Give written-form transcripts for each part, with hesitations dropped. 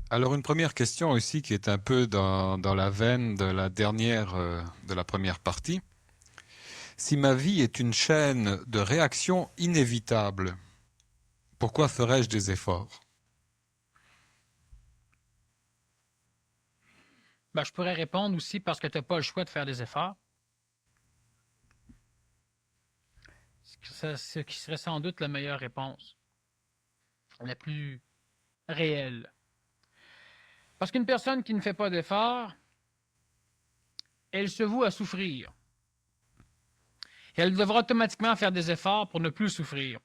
Alors une première question aussi qui est un peu dans la veine de la dernière, de la première partie. Si ma vie est une chaîne de réactions inévitables, pourquoi ferais-je des efforts? Ben, je pourrais répondre aussi parce que tu n'as pas le choix de faire des efforts. Ce qui serait sans doute la meilleure réponse, la plus réelle. Parce qu'une personne qui ne fait pas d'efforts, elle se voue à souffrir. Et elle devra automatiquement faire des efforts pour ne plus souffrir.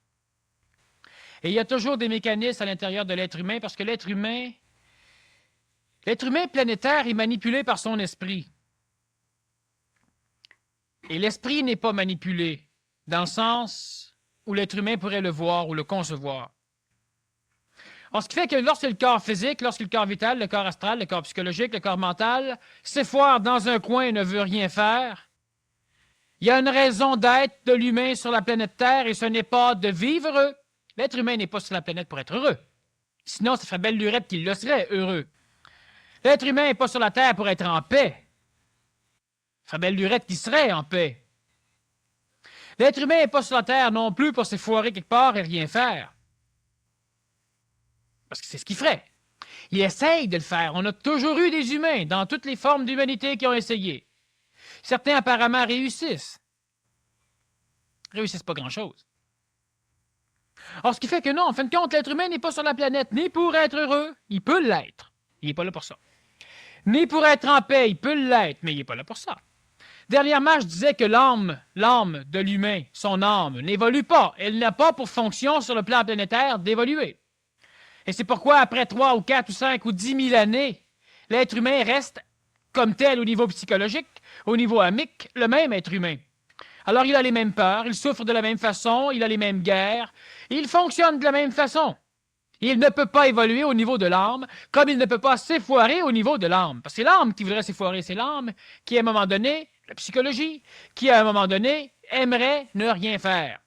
Et il y a toujours des mécanismes à l'intérieur de l'être humain parce que l'être humain planétaire est manipulé par son esprit. Et l'esprit n'est pas manipulé dans le sens où l'être humain pourrait le voir ou le concevoir. Alors, ce qui fait que lorsque le corps physique, lorsque le corps vital, le corps astral, le corps psychologique, le corps mental s'effoire dans un coin et ne veut rien faire, il y a une raison d'être de l'humain sur la planète Terre et ce n'est pas de vivre heureux. L'être humain n'est pas sur la planète pour être heureux. Sinon, ça ferait belle lurette qu'il le serait heureux. L'être humain n'est pas sur la Terre pour être en paix. Ça ferait belle lurette qu'il serait en paix. L'être humain n'est pas sur la Terre non plus pour s'effoirer quelque part et rien faire. Parce que c'est ce qu'il ferait. Il essaye de le faire. On a toujours eu des humains dans toutes les formes d'humanité qui ont essayé. Certains apparemment réussissent. Réussissent pas grand-chose. Alors, ce qui fait que non, en fin de compte, l'être humain n'est pas sur la planète ni pour être heureux, il peut l'être. Il n'est pas là pour ça. Ni pour être en paix, il peut l'être, mais il n'est pas là pour ça. Dernièrement, je disais que l'âme de l'humain, son âme, n'évolue pas. Elle n'a pas pour fonction sur le plan planétaire d'évoluer. Et c'est pourquoi, après 3 ou 4 ou 5 ou 10 000 années, l'être humain reste comme tel au niveau psychologique, au niveau amique, le même être humain. Alors il a les mêmes peurs, il souffre de la même façon, il a les mêmes guerres, il fonctionne de la même façon. Il ne peut pas évoluer au niveau de l'âme, comme il ne peut pas s'effoirer au niveau de l'âme. Parce que c'est l'âme qui voudrait s'effoirer, c'est l'âme qui, à un moment donné, la psychologie, qui, à un moment donné, aimerait ne rien faire.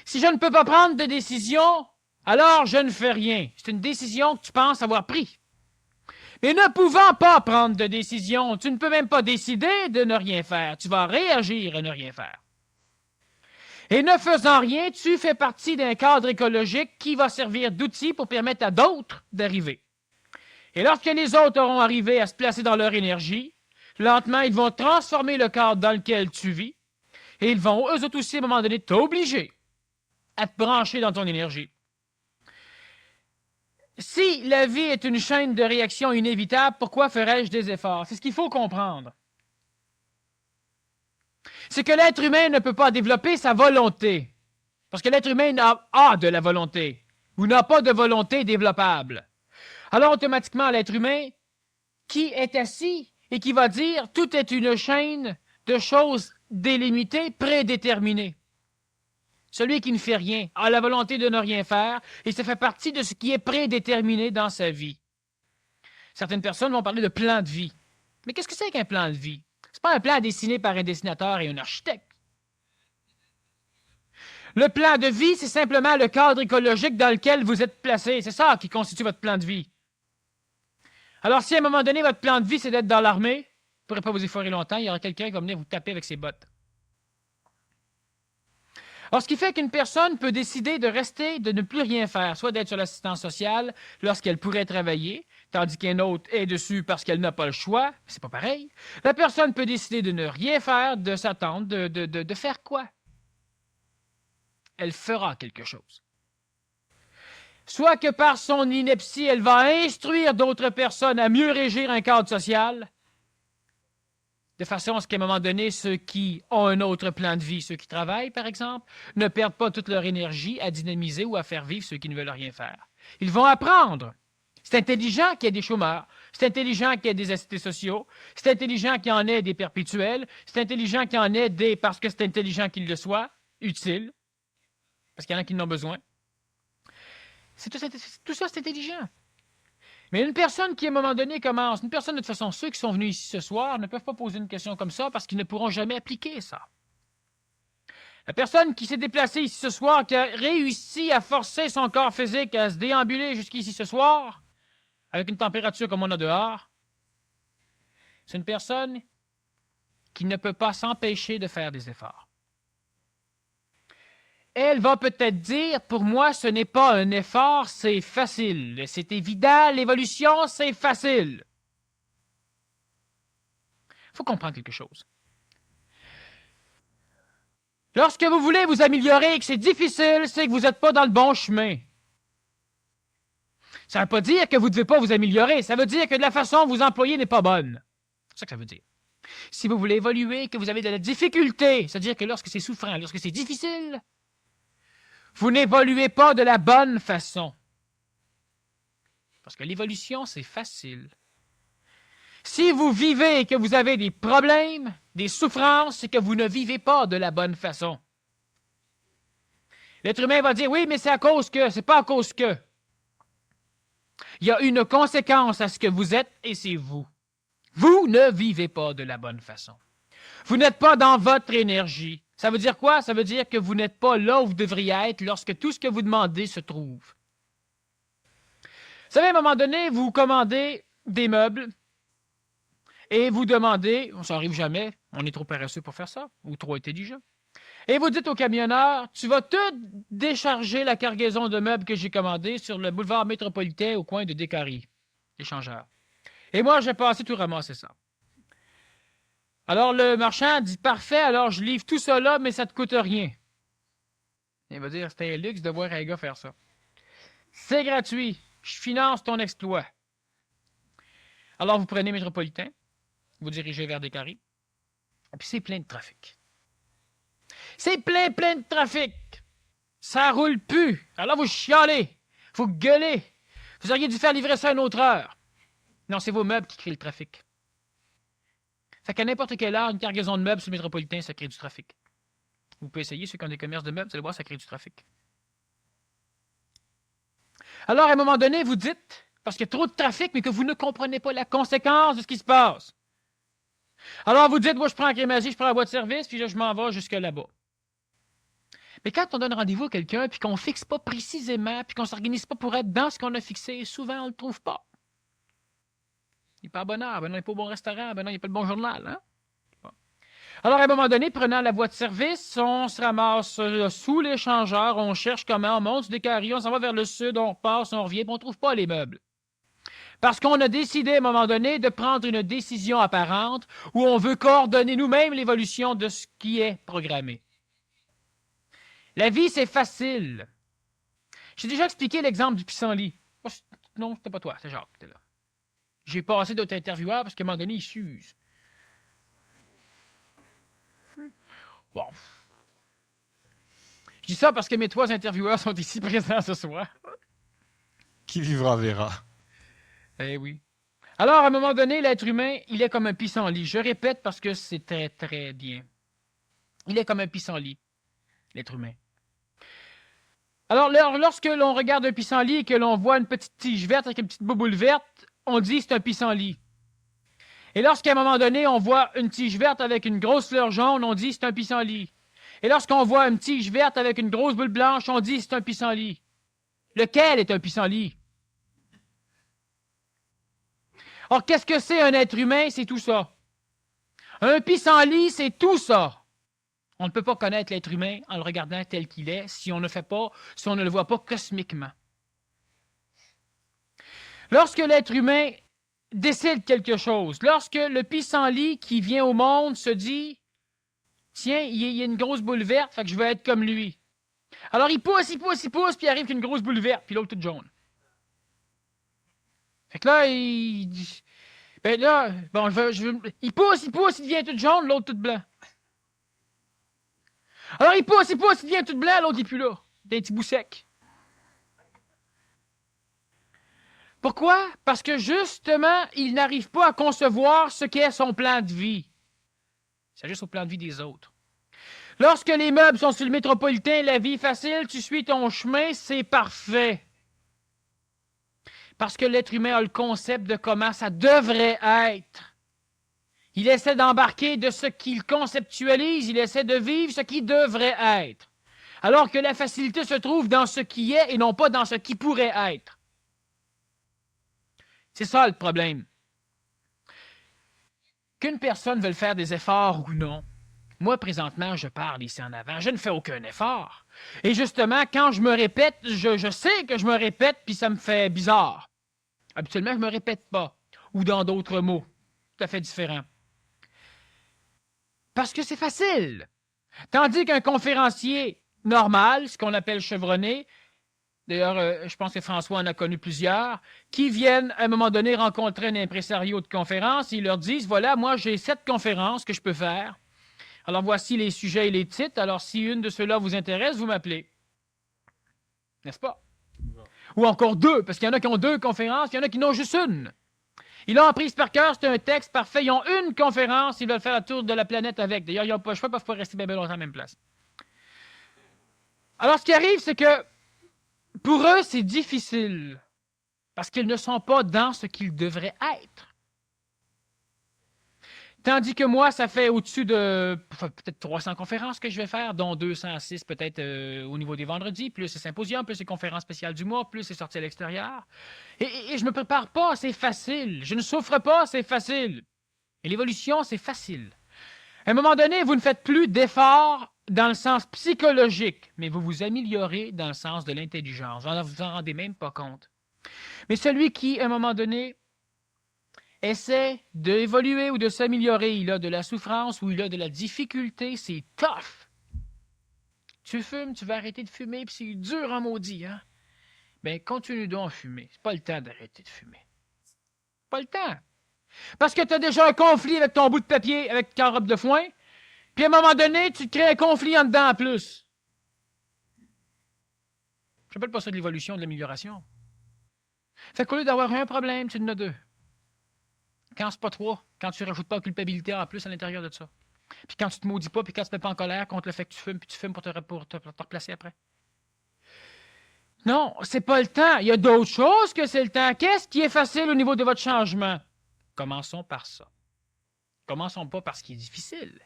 Si je ne peux pas prendre de décision, alors je ne fais rien. C'est une décision que tu penses avoir prise. Mais ne pouvant pas prendre de décision, tu ne peux même pas décider de ne rien faire. Tu vas réagir à ne rien faire. Et ne faisant rien, tu fais partie d'un cadre écologique qui va servir d'outil pour permettre à d'autres d'arriver. Et lorsque les autres auront arrivé à se placer dans leur énergie, lentement, ils vont transformer le cadre dans lequel tu vis et ils vont, eux autres aussi, à un moment donné, t'obliger à te brancher dans ton énergie. Si la vie est une chaîne de réactions inévitables, pourquoi ferais-je des efforts? C'est ce qu'il faut comprendre. C'est que l'être humain ne peut pas développer sa volonté. Parce que l'être humain a de la volonté, ou n'a pas de volonté développable. Alors automatiquement, l'être humain qui est assis et qui va dire tout est une chaîne de choses délimitées, prédéterminées. Celui qui ne fait rien a la volonté de ne rien faire et ça fait partie de ce qui est prédéterminé dans sa vie. Certaines personnes vont parler de plan de vie. Mais qu'est-ce que c'est qu'un plan de vie? C'est pas un plan dessiné par un dessinateur et un architecte. Le plan de vie, c'est simplement le cadre écologique dans lequel vous êtes placé. C'est ça qui constitue votre plan de vie. Alors, si à un moment donné, votre plan de vie, c'est d'être dans l'armée, vous ne pourrez pas vous effoirer longtemps, il y aura quelqu'un qui va venir vous taper avec ses bottes. Alors, ce qui fait qu'une personne peut décider de rester, de ne plus rien faire, soit d'être sur l'assistance sociale lorsqu'elle pourrait travailler, tandis qu'un autre est dessus parce qu'elle n'a pas le choix, c'est pas pareil. La personne peut décider de ne rien faire, de s'attendre, de faire quoi? Elle fera quelque chose. Soit que par son ineptie, elle va instruire d'autres personnes à mieux régir un cadre social, de façon à ce qu'à un moment donné, ceux qui ont un autre plan de vie, ceux qui travaillent, par exemple, ne perdent pas toute leur énergie à dynamiser ou à faire vivre ceux qui ne veulent rien faire. Ils vont apprendre. C'est intelligent qu'il y ait des chômeurs. C'est intelligent qu'il y ait des assistés sociaux. C'est intelligent qu'il y en ait des perpétuels. C'est intelligent qu'il y en ait des, parce que c'est intelligent qu'ils le soient, utiles, parce qu'il y en a qui en ont besoin. Tout ça, c'est intelligent. Mais une personne qui, à un moment donné, commence, une personne, de toute façon, ceux qui sont venus ici ce soir ne peuvent pas poser une question comme ça parce qu'ils ne pourront jamais appliquer ça. La personne qui s'est déplacée ici ce soir, qui a réussi à forcer son corps physique à se déambuler jusqu'ici ce soir, avec une température comme on a dehors, c'est une personne qui ne peut pas s'empêcher de faire des efforts. Elle va peut-être dire, pour moi, ce n'est pas un effort, c'est facile. C'est évident, l'évolution, c'est facile. Il faut comprendre quelque chose. Lorsque vous voulez vous améliorer et que c'est difficile, c'est que vous n'êtes pas dans le bon chemin. Ça ne veut pas dire que vous ne devez pas vous améliorer. Ça veut dire que de la façon dont vous employez n'est pas bonne. C'est ça que ça veut dire. Si vous voulez évoluer, que vous avez de la difficulté, c'est-à-dire que lorsque c'est souffrant, lorsque c'est difficile, vous n'évoluez pas de la bonne façon. Parce que l'évolution, c'est facile. Si vous vivez et que vous avez des problèmes, des souffrances, c'est que vous ne vivez pas de la bonne façon. L'être humain va dire, oui, mais c'est à cause que, c'est pas à cause que. Il y a une conséquence à ce que vous êtes et c'est vous. Vous ne vivez pas de la bonne façon. Vous n'êtes pas dans votre énergie. Ça veut dire quoi? Ça veut dire que vous n'êtes pas là où vous devriez être lorsque tout ce que vous demandez se trouve. Vous savez, à un moment donné, vous commandez des meubles et vous demandez, ça n'arrive jamais, on est trop paresseux pour faire ça, ou trop intelligent. Et vous dites au camionneur, tu vas tout décharger la cargaison de meubles que j'ai commandé sur le boulevard métropolitain au coin de Décarie, l'échangeur. Et moi, j'ai passé tout ramasser ça. Alors le marchand dit, parfait, alors je livre tout ça là, mais ça ne te coûte rien. Il va dire, c'est un luxe de voir un gars faire ça. C'est gratuit, je finance ton exploit. Alors vous prenez métropolitain, vous dirigez vers Décarie, et puis c'est plein de trafic. C'est plein de trafic. Ça roule plus. Alors vous chialez. Vous gueulez. Vous auriez dû faire livrer ça à une autre heure. Non, c'est vos meubles qui créent le trafic. Fait qu'à n'importe quelle heure, une cargaison de meubles sur le métropolitain, ça crée du trafic. Vous pouvez essayer, ceux qui ont des commerces de meubles, vous allez voir, ça crée du trafic. Alors, à un moment donné, vous dites, parce qu'il y a trop de trafic, mais que vous ne comprenez pas la conséquence de ce qui se passe. Alors, vous dites, moi, je prends la crémazie, je prends la boîte de service, puis là, je m'en vais jusque là-bas. Mais quand on donne rendez-vous à quelqu'un, puis qu'on ne fixe pas précisément, puis qu'on ne s'organise pas pour être dans ce qu'on a fixé, souvent, on ne le trouve pas. Il n'est pas à bonne heure, ben non, il n'est pas au bon restaurant, ben non, il n'est pas le bon journal. Hein? Bon. Alors, à un moment donné, prenant la voie de service, on se ramasse sous l'échangeur, on cherche comment, on monte sur des carrés, on s'en va vers le sud, on passe, on revient, puis on ne trouve pas les meubles. Parce qu'on a décidé, à un moment donné, de prendre une décision apparente où on veut coordonner nous-mêmes l'évolution de ce qui est programmé. La vie, c'est facile. J'ai déjà expliqué l'exemple du pissenlit. Non, c'était pas toi, c'est Jacques qui était là. J'ai passé d'autres intervieweurs parce qu'à un moment donné, ils s'usent. Bon. Je dis ça parce que mes 3 intervieweurs sont ici présents ce soir. Qui vivra verra. Eh oui. Alors, à un moment donné, l'être humain, il est comme un pissenlit. Je répète parce que c'est très, très bien. Il est comme un pissenlit, l'être humain. Alors, lorsque l'on regarde un pissenlit et que l'on voit une petite tige verte avec une petite bouboule verte, on dit c'est un pissenlit. Et lorsqu'à un moment donné, on voit une tige verte avec une grosse fleur jaune, on dit c'est un pissenlit. Et lorsqu'on voit une tige verte avec une grosse boule blanche, on dit c'est un pissenlit. Lequel est un pissenlit? Or, qu'est-ce que c'est un être humain? C'est tout ça. Un pissenlit, c'est tout ça. On ne peut pas connaître l'être humain en le regardant tel qu'il est si on ne le voit pas cosmiquement. Lorsque l'être humain décide quelque chose, lorsque le pissenlit qui vient au monde se dit « Tiens, il y a une grosse boule verte, fait que je vais être comme lui. » Alors il pousse, puis il arrive qu'une grosse boule verte, puis l'autre toute jaune. Fait que là, il pousse, il devient tout jaune, l'autre tout blanc. Alors il pousse, il devient tout blanc, l'autre il n'est plus là. Des petits bouts secs. Pourquoi? Parce que justement, il n'arrive pas à concevoir ce qu'est son plan de vie. C'est juste au plan de vie des autres. Lorsque les meubles sont sur le métropolitain, la vie est facile, tu suis ton chemin, c'est parfait. Parce que l'être humain a le concept de comment ça devrait être. Il essaie d'embarquer de ce qu'il conceptualise, il essaie de vivre ce qui devrait être. Alors que la facilité se trouve dans ce qui est et non pas dans ce qui pourrait être. C'est ça le problème. Qu'une personne veuille faire des efforts ou non, moi, présentement, je parle ici en avant. Je ne fais aucun effort. Et justement, quand je me répète, je sais que je me répète, puis ça me fait bizarre. Habituellement, je ne me répète pas. Ou dans d'autres mots, tout à fait différents. Parce que c'est facile. Tandis qu'un conférencier normal, ce qu'on appelle chevronné, d'ailleurs, je pense que François en a connu plusieurs, qui viennent à un moment donné rencontrer un impresario de conférence, et ils leur disent, voilà, moi j'ai 7 conférences que je peux faire. Alors voici les sujets et les titres, alors si une de ceux-là vous intéresse, vous m'appelez. N'est-ce pas? Ou encore 2, parce qu'il y en a qui ont 2 conférences, il y en a qui n'ont juste une. Ils l'ont appris par cœur, c'est un texte parfait, ils ont une conférence, ils veulent faire le tour de la planète avec. D'ailleurs, ils n'ont pas le choix parce qu'ils ne peuvent pas rester bien longtemps à la même place. Alors, ce qui arrive, c'est que pour eux, c'est difficile parce qu'ils ne sont pas dans ce qu'ils devraient être. Tandis que moi, ça fait au-dessus de peut-être 300 conférences que je vais faire, dont 206 peut-être au niveau des vendredis, plus les symposiums, plus les conférences spéciales du mois, plus les sorties à l'extérieur. Et je ne me prépare pas, c'est facile. Je ne souffre pas, c'est facile. Et l'évolution, c'est facile. À un moment donné, vous ne faites plus d'efforts dans le sens psychologique, mais vous vous améliorez dans le sens de l'intelligence. Vous vous en rendez même pas compte. Mais celui qui, à un moment donné, essaie d'évoluer ou de s'améliorer, il a de la souffrance ou il a de la difficulté, c'est tough. Tu fumes, tu vas arrêter de fumer, puis c'est dur en maudit, hein? Ben, continue donc à fumer. C'est pas le temps d'arrêter de fumer. Pas le temps. Parce que tu as déjà un conflit avec ton bout de papier, avec ta robe de foin, puis à un moment donné, tu te crées un conflit en dedans en plus. Je n'appelle pas ça de l'évolution, de l'amélioration. Fait qu'au lieu d'avoir un problème, tu en as 2. Quand c'est pas 3, quand tu rajoutes pas de culpabilité en plus à l'intérieur de ça. Puis quand tu te maudis pas, puis quand tu te mets pas en colère contre le fait que tu fumes, puis tu fumes pour te replacer après. Non, c'est pas le temps. Il y a d'autres choses que c'est le temps. Qu'est-ce qui est facile au niveau de votre changement? Commençons par ça. Commençons pas par ce qui est difficile.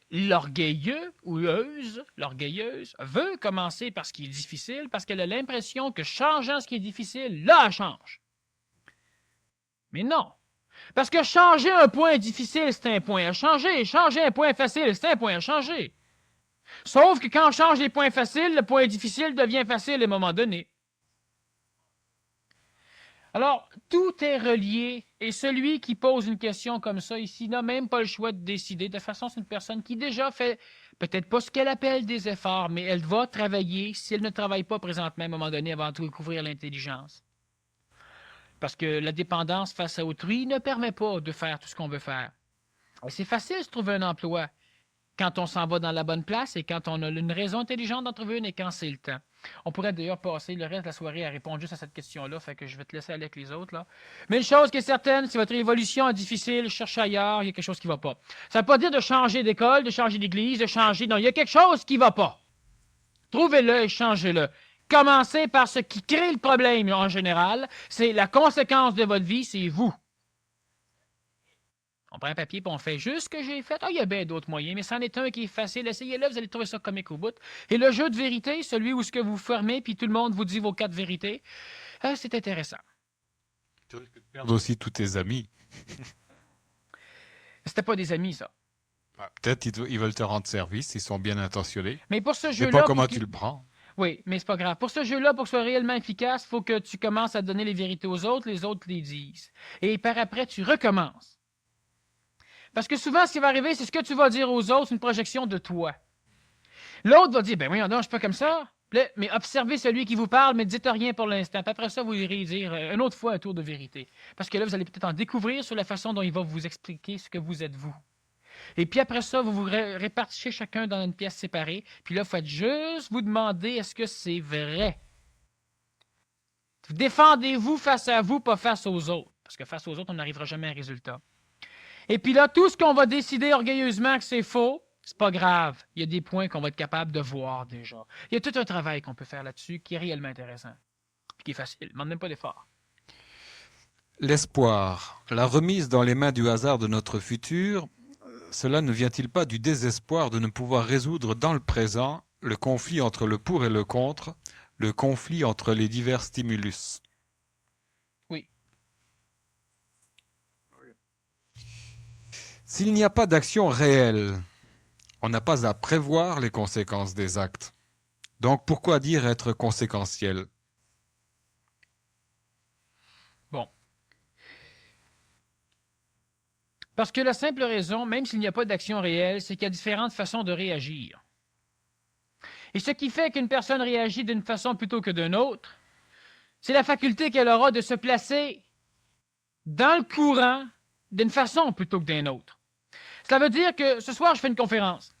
L'orgueilleuse veut commencer par ce qui est difficile parce qu'elle a l'impression que changeant ce qui est difficile, là, elle change. Mais non. Parce que changer un point difficile, c'est un point à changer. Changer un point facile, c'est un point à changer. Sauf que quand on change les points faciles, le point difficile devient facile à un moment donné. Alors, tout est relié et celui qui pose une question comme ça ici n'a même pas le choix de décider. De toute façon, c'est une personne qui déjà fait peut-être pas ce qu'elle appelle des efforts, mais elle va travailler. Si elle ne travaille pas présentement, à un moment donné, elle va découvrir l'intelligence. Parce que la dépendance face à autrui ne permet pas de faire tout ce qu'on veut faire. Et c'est facile de trouver un emploi quand on s'en va dans la bonne place et quand on a une raison intelligente d'en trouver une et quand c'est le temps. On pourrait d'ailleurs passer le reste de la soirée à répondre juste à cette question-là, fait que je vais te laisser aller avec les autres, là. Mais une chose qui est certaine, si votre évolution est difficile, cherchez ailleurs, il y a quelque chose qui ne va pas. Ça ne veut pas dire de changer d'école, de changer d'église, de changer... Non, il y a quelque chose qui ne va pas. Trouvez-le et changez-le. Commencez par ce qui crée le problème en général. C'est la conséquence de votre vie, c'est vous. On prend un papier et on fait juste ce que j'ai fait. Ah, il y a bien d'autres moyens, mais c'en est un qui est facile. Essayez-le, vous allez trouver ça comique au bout. Et le jeu de vérité, celui où ce que vous fermez, puis tout le monde vous dit vos 4 vérités, c'est intéressant. Tu risques de perdre aussi tous tes amis. C'était pas des amis, ça. Peut-être ils veulent te rendre service, ils sont bien intentionnés. Mais pour ce Je jeu-là... sais pas comment tu le prends. Oui, mais c'est pas grave. Pour ce jeu-là, pour que ce soit réellement efficace, il faut que tu commences à donner les vérités aux autres, les autres les disent. Et par après, tu recommences. Parce que souvent, ce qui va arriver, c'est ce que tu vas dire aux autres, une projection de toi. L'autre va dire, ben oui, non, je suis pas comme ça. Mais observez celui qui vous parle, mais dites rien pour l'instant. Puis après ça, vous irez dire une autre fois un tour de vérité. Parce que là, vous allez peut-être en découvrir sur la façon dont il va vous expliquer ce que vous êtes vous. Et puis après ça, vous vous répartissez chacun dans une pièce séparée. Puis là, il faut juste vous demander est-ce que c'est vrai. Défendez-vous face à vous, pas face aux autres. Parce que face aux autres, on n'arrivera jamais à un résultat. Et puis là, tout ce qu'on va décider orgueilleusement que c'est faux, c'est pas grave. Il y a des points qu'on va être capable de voir déjà. Il y a tout un travail qu'on peut faire là-dessus qui est réellement intéressant. Puis qui est facile. Ne demande même pas d'effort. L'espoir, la remise dans les mains du hasard de notre futur, cela ne vient-il pas du désespoir de ne pouvoir résoudre dans le présent le conflit entre le pour et le contre, le conflit entre les divers stimulus? Oui. S'il n'y a pas d'action réelle, on n'a pas à prévoir les conséquences des actes. Donc pourquoi dire être conséquentiel? Bon. Parce que la simple raison, même s'il n'y a pas d'action réelle, c'est qu'il y a différentes façons de réagir. Et ce qui fait qu'une personne réagit d'une façon plutôt que d'une autre, c'est la faculté qu'elle aura de se placer dans le courant d'une façon plutôt que d'une autre. Cela veut dire que ce soir, je fais une conférence.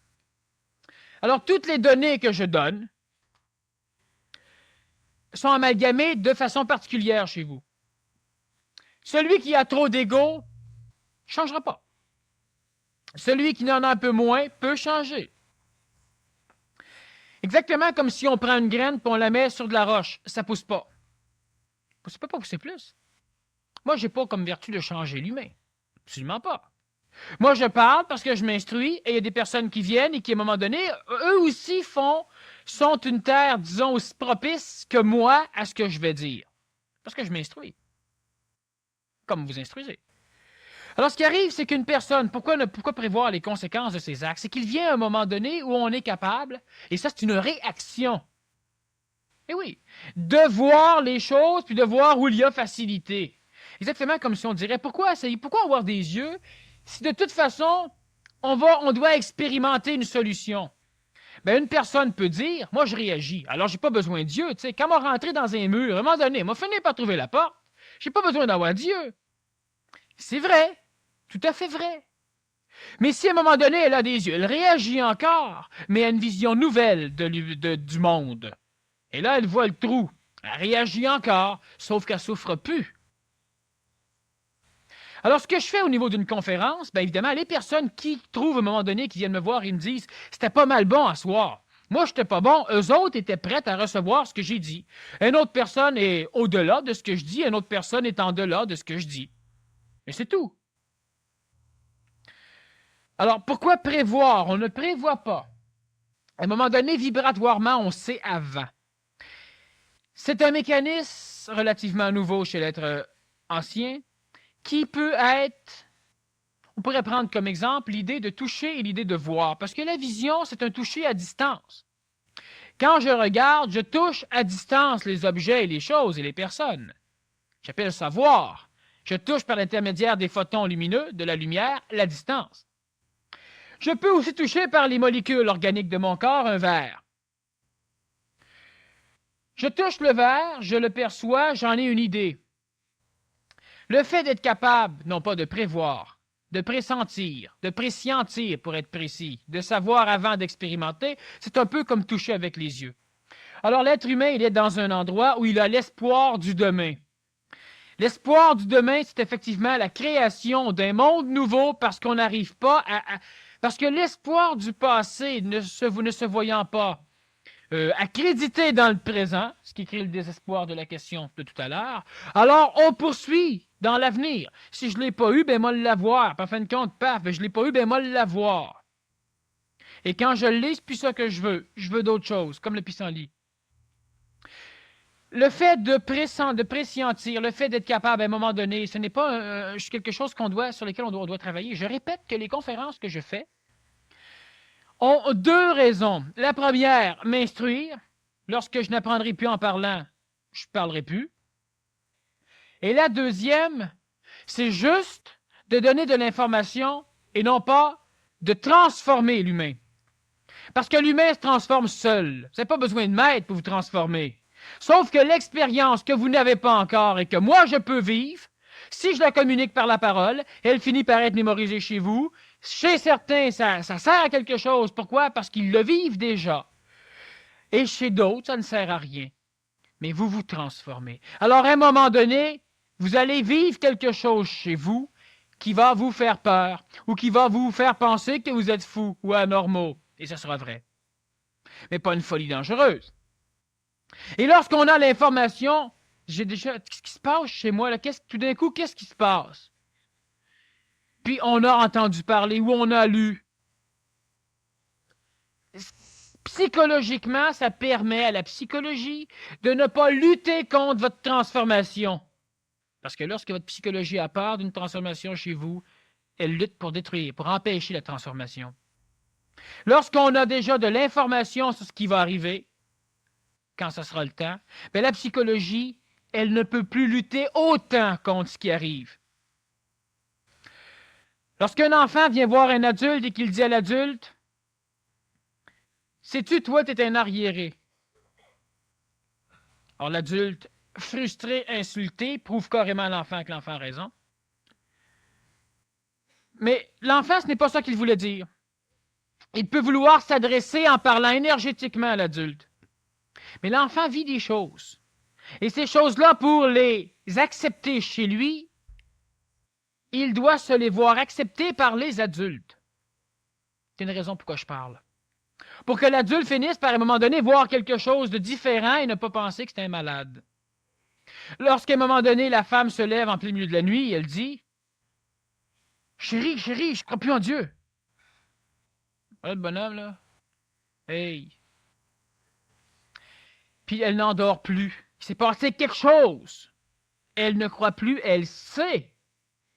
Alors, toutes les données que je donne sont amalgamées de façon particulière chez vous. Celui qui a trop d'ego ne changera pas. Celui qui en a un peu moins peut changer. Exactement comme si on prend une graine et on la met sur de la roche. Ça ne pousse pas. Ça ne peut pas pousser plus. Moi, je n'ai pas comme vertu de changer l'humain. Absolument pas. Moi, je parle parce que je m'instruis et il y a des personnes qui viennent et qui, à un moment donné, eux aussi sont une terre, disons, aussi propice que moi à ce que je vais dire. Parce que je m'instruis. Comme vous instruisez. Alors, ce qui arrive, c'est qu'une personne, pourquoi prévoir les conséquences de ses actes? C'est qu'il vient à un moment donné où on est capable, et ça, c'est une réaction. Eh oui, de voir les choses puis de voir où il y a facilité. Exactement comme si on dirait, pourquoi avoir des yeux si de toute façon, on doit expérimenter une solution? Bien, une personne peut dire, moi je réagis, alors j'ai pas besoin de Dieu, tu sais, quand on rentré dans un mur, à un moment donné, m'a fini par trouver la porte, j'ai pas besoin d'avoir Dieu. C'est vrai, tout à fait vrai. Mais si à un moment donné, elle a des yeux, elle réagit encore, mais à une vision nouvelle du monde. Et là, elle voit le trou. Elle réagit encore, sauf qu'elle ne souffre plus. Alors, ce que je fais au niveau d'une conférence, bien évidemment, les personnes qui trouvent à un moment donné, qui viennent me voir et me disent « C'était pas mal bon à soir. Moi, je n'étais pas bon. » Eux autres étaient prêts à recevoir ce que j'ai dit. Une autre personne est au-delà de ce que je dis, une autre personne est en delà de ce que je dis. Et c'est tout. Alors, pourquoi prévoir? On ne prévoit pas. À un moment donné, vibratoirement, on sait avant. C'est un mécanisme relativement nouveau chez l'être ancien qui peut être, on pourrait prendre comme exemple l'idée de toucher et l'idée de voir, parce que la vision, c'est un toucher à distance. Quand je regarde, je touche à distance les objets et les choses et les personnes. J'appelle ça voir. Je touche par l'intermédiaire des photons lumineux, de la lumière, la distance. Je peux aussi toucher par les molécules organiques de mon corps un verre. Je touche le verre, je le perçois, j'en ai une idée. Le fait d'être capable, non pas de prévoir, de pressentir, de prescientir pour être précis, de savoir avant d'expérimenter, c'est un peu comme toucher avec les yeux. Alors l'être humain, il est dans un endroit où il a l'espoir du demain. L'espoir du demain, c'est effectivement la création d'un monde nouveau parce qu'on n'arrive pas parce que l'espoir du passé, ne se voyant pas accrédité dans le présent, ce qui crée le désespoir de la question de tout à l'heure, alors on poursuit dans l'avenir. Si je ne l'ai pas eu, ben moi l'avoir. En fin de compte, paf, je ne l'ai pas eu, ben moi l'avoir. Et quand je l'ai, c'est plus ça que je veux d'autres choses, comme le pissenlit. Le fait de prescientir, le fait d'être capable à un moment donné, ce n'est pas quelque chose sur lequel on doit travailler. Je répète que les conférences que je fais ont deux raisons. La première, m'instruire. Lorsque je n'apprendrai plus en parlant, je ne parlerai plus. Et la deuxième, c'est juste de donner de l'information et non pas de transformer l'humain. Parce que l'humain se transforme seul. Vous n'avez pas besoin de maître pour vous transformer. Sauf que l'expérience que vous n'avez pas encore et que moi je peux vivre, si je la communique par la parole, elle finit par être mémorisée chez vous. Chez certains, ça sert à quelque chose. Pourquoi? Parce qu'ils le vivent déjà. Et chez d'autres, ça ne sert à rien. Mais vous vous transformez. Alors, à un moment donné, vous allez vivre quelque chose chez vous qui va vous faire peur ou qui va vous faire penser que vous êtes fou ou anormaux. Et ça sera vrai. Mais pas une folie dangereuse. Et lorsqu'on a l'information, qu'est-ce qui se passe chez moi? Là? Tout d'un coup, qu'est-ce qui se passe? Puis on a entendu parler ou on a lu. Psychologiquement, ça permet à la psychologie de ne pas lutter contre votre transformation. Parce que lorsque votre psychologie a peur d'une transformation chez vous, elle lutte pour détruire, pour empêcher la transformation. Lorsqu'on a déjà de l'information sur ce qui va arriver, quand ce sera le temps, bien, la psychologie, elle ne peut plus lutter autant contre ce qui arrive. Lorsqu'un enfant vient voir un adulte et qu'il dit à l'adulte, « Sais-tu, toi, tu es un arriéré. » Alors l'adulte, frustré, insulté, prouve carrément à l'enfant que l'enfant a raison. Mais l'enfant, ce n'est pas ça qu'il voulait dire. Il peut vouloir s'adresser en parlant énergétiquement à l'adulte. Mais l'enfant vit des choses. Et ces choses-là, pour les accepter chez lui, il doit se les voir acceptées par les adultes. C'est une raison pourquoi je parle. Pour que l'adulte finisse par, à un moment donné, voir quelque chose de différent et ne pas penser que c'est un malade. Lorsqu'à un moment donné, la femme se lève en plein milieu de la nuit et elle dit « Chérie, chérie, je ne crois plus en Dieu. » Voilà le bonhomme, là. Hey! Puis elle n'endort plus. Il s'est passé quelque chose. Elle ne croit plus, elle sait.